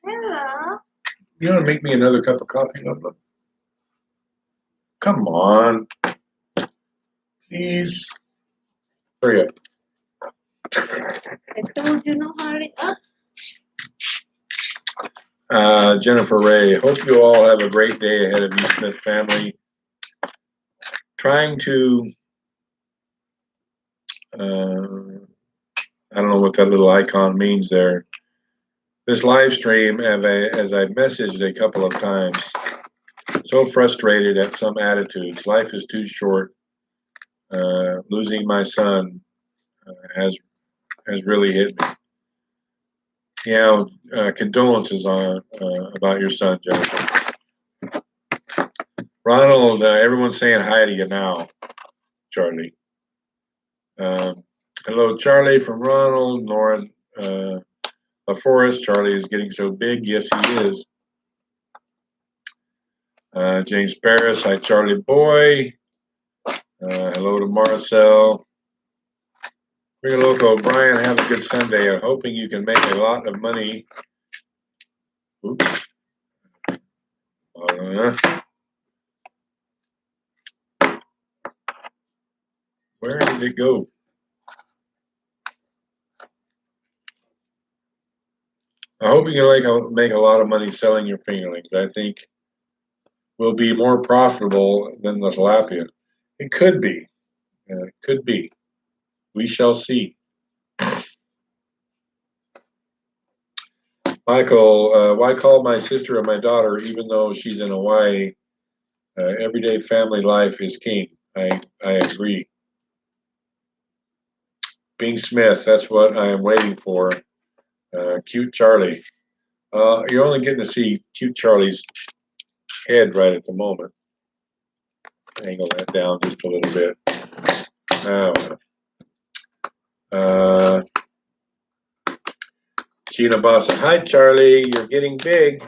Hello. You want to make me another cup of coffee, Ludwig? Come on. Please. Hurry up. I told you no hurry up. Jennifer Ray, hope you all have a great day ahead of you, Smith family. Trying to, I don't know what that little icon means there. This live stream, as I messaged a couple of times, so frustrated at some attitudes. Life is too short. Losing my son has really hit me. Yeah, condolences on about your son, Jennifer. Ronald, everyone's saying hi to you now, Charlie. Hello, Charlie from Ronald. Nora LaForest. Charlie is getting so big. Yes, he is. James Paris, hi Charlie Boy. Hello to Marcel. Ring Loco, Brian, have a good Sunday. I'm hoping you can make a lot of money. Oops. Where did it go? I hope you can make a lot of money selling your fingerlings. I think will be more profitable than the tilapia. It could be. It could be. We shall see. Michael, why call my sister and my daughter even though she's in Hawaii? Everyday family life is king. I agree. Bing Smith, that's what I am waiting for. Cute Charlie. You're only getting to see cute Charlie's head right at the moment. Angle that down just a little bit. Gina Bossa. Hi, Charlie. You're getting big.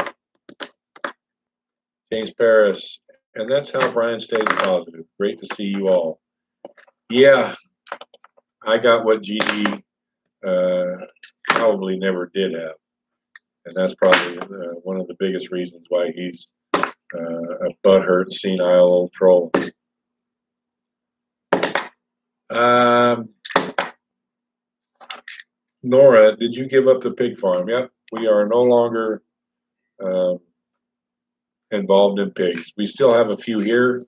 James Paris. And that's how Brian stays positive. Great to see you all. Yeah, I got what GD probably never did have. And that's probably one of the biggest reasons why he's a butthurt, senile old troll. Nora, did you give up the pig farm? Yep, we are no longer involved in pigs. We still have a few here,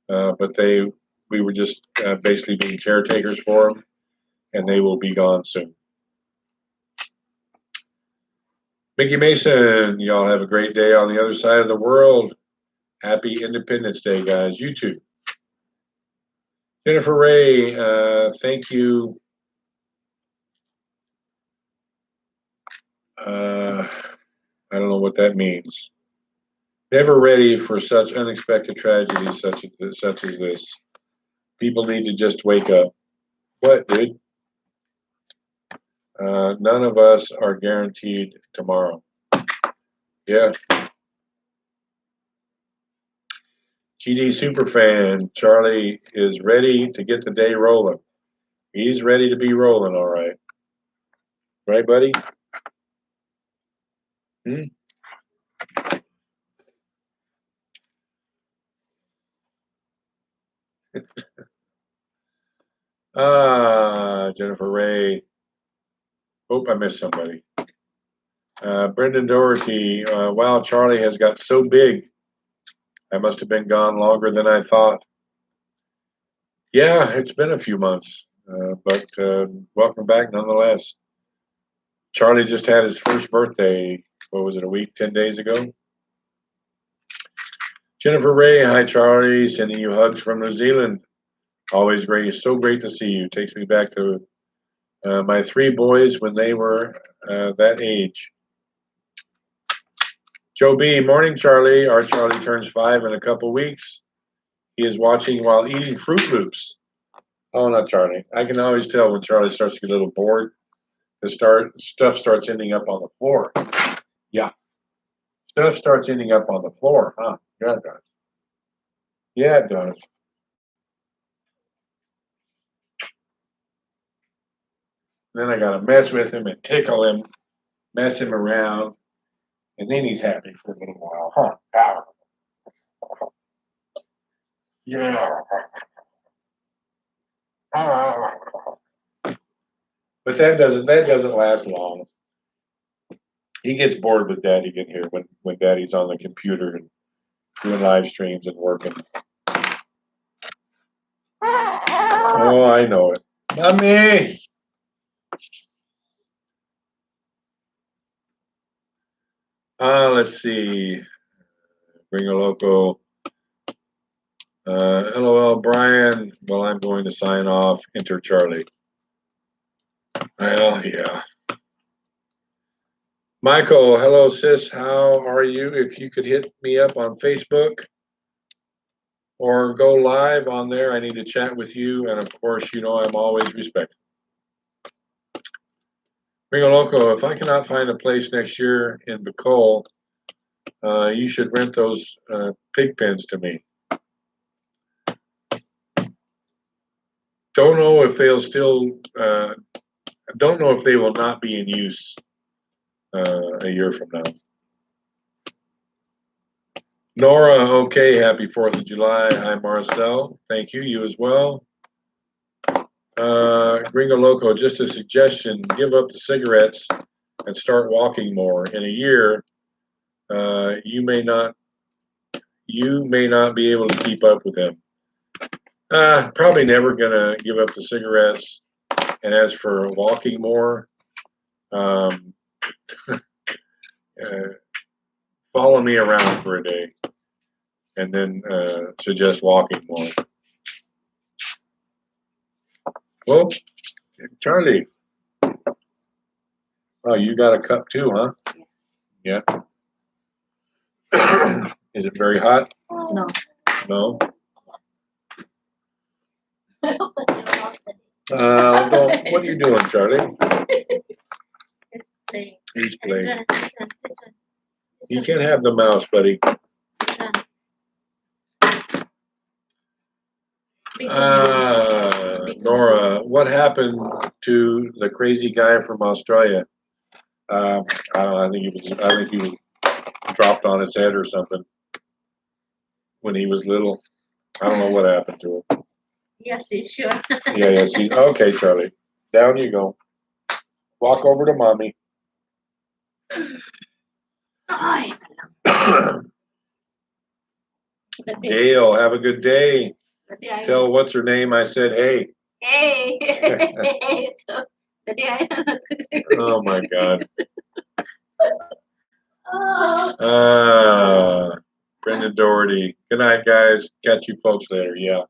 but we were just basically being caretakers for them, and they will be gone soon. Mickey Mason, y'all have a great day on the other side of the world. Happy Independence Day, guys. You too. Jennifer Ray, thank you. I don't know what that means. Never ready for such unexpected tragedies such as this. People need to just wake up. What, dude? None of us are guaranteed tomorrow. Yeah. GD Superfan, Charlie is ready to get the day rolling. He's ready to be rolling, all right. Right, buddy? Hmm? Jennifer Ray. Hope I missed somebody. Brendan Doherty. Wow, Charlie has got so big. I must have been gone longer than I thought. Yeah, it's been a few months, but welcome back nonetheless. Charlie just had his first birthday, what was it, a week, 10 days ago? Jennifer Ray, hi Charlie, sending you hugs from New Zealand. Always great. It's so great to see you. Takes me back to my three boys when they were that age. Joe B, morning Charlie. Our Charlie turns 5 in a couple weeks. He is watching while eating Fruit Loops. Oh, not Charlie. I can always tell when Charlie starts to get a little bored. Stuff starts ending up on the floor. Yeah. Stuff starts ending up on the floor, huh? Yeah, it does. Yeah, it does. Then I gotta mess with him and tickle him, mess him around, and then he's happy for a little while, huh? Yeah. But that doesn't last long. He gets bored with Daddy in here when Daddy's on the computer and doing live streams and working. Oh, I know it. Mommy! Let's see. Bring a local. LOL, Brian. Well, I'm going to sign off. Enter Charlie. Well, yeah. Michael, hello, sis. How are you? If you could hit me up on Facebook or go live on there, I need to chat with you. And of course, you know I'm always respectful. Ringo Loco, if I cannot find a place next year in Bacol, You should rent those pig pens to me. Don't know if they'll still. Don't know if they will not be in use a year from now. Nora, okay. Happy 4th of July. Hi, Marcel. Thank you. You as well. Gringo Loco, just a suggestion. Give up the cigarettes and start walking more. In a year, you may not be able to keep up with them. Probably never gonna give up the cigarettes. And as for walking more, follow me around for a day, and then suggest walking more. Well, Charlie, oh, you got a cup too, huh? Yeah. Is it very hot? No. No. What are you doing, Charlie? It's playing. He's And this playing. one, this one, this one. This You one. can't have the mouse, buddy. This one. Big one. Nora, what happened to the crazy guy from Australia? I don't know. I think he was dropped on his head or something when he was little. I don't know what happened to him. Yes, it's sure. Yeah, yes. Okay, Charlie. Down you go. Walk over to mommy. Ay, Gail, have a good day. Tadi Tell what's her name I said hey. Hey. So, tadi I don't know to do. Oh my God. Oh. Brendan Doherty. Good night, guys. Catch you folks later. Yeah.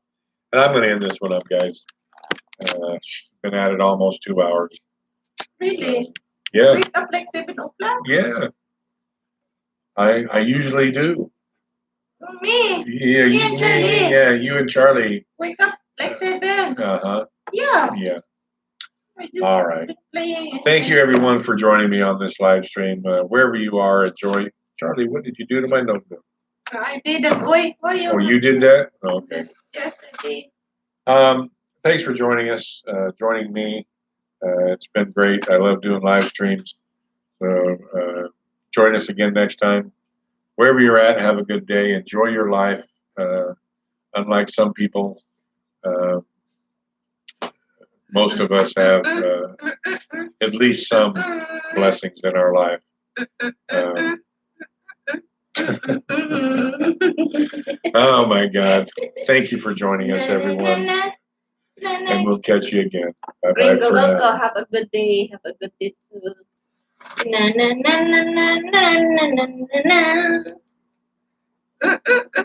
And I'm going to end this one up, guys. Been at it almost 2 hours. Really? Yeah. Wake up like 7 o'clock? Yeah. I usually do. Me? Yeah, Me and Charlie. yeah, you and Charlie. Wake up like 7. Uh-huh. Yeah. Yeah. I just All right. playing. Thank you, everyone, for joining me on this live stream. Wherever you are, enjoy. Charlie, what did you do to my notebook? I didn't. Wait, Oh, you did that? Okay. Yes, I did. Thanks for joining us, joining me. It's been great. I love doing live streams. So join us again next time. Wherever you're at, have a good day. Enjoy your life. Unlike some people, most of us have at least some blessings in our life. Oh my God. Thank you for joining us, everyone. And we'll catch you again. Bye-bye Gringo for Loco, now. have a good day. Have a good day too. Na na na na na na na na na na.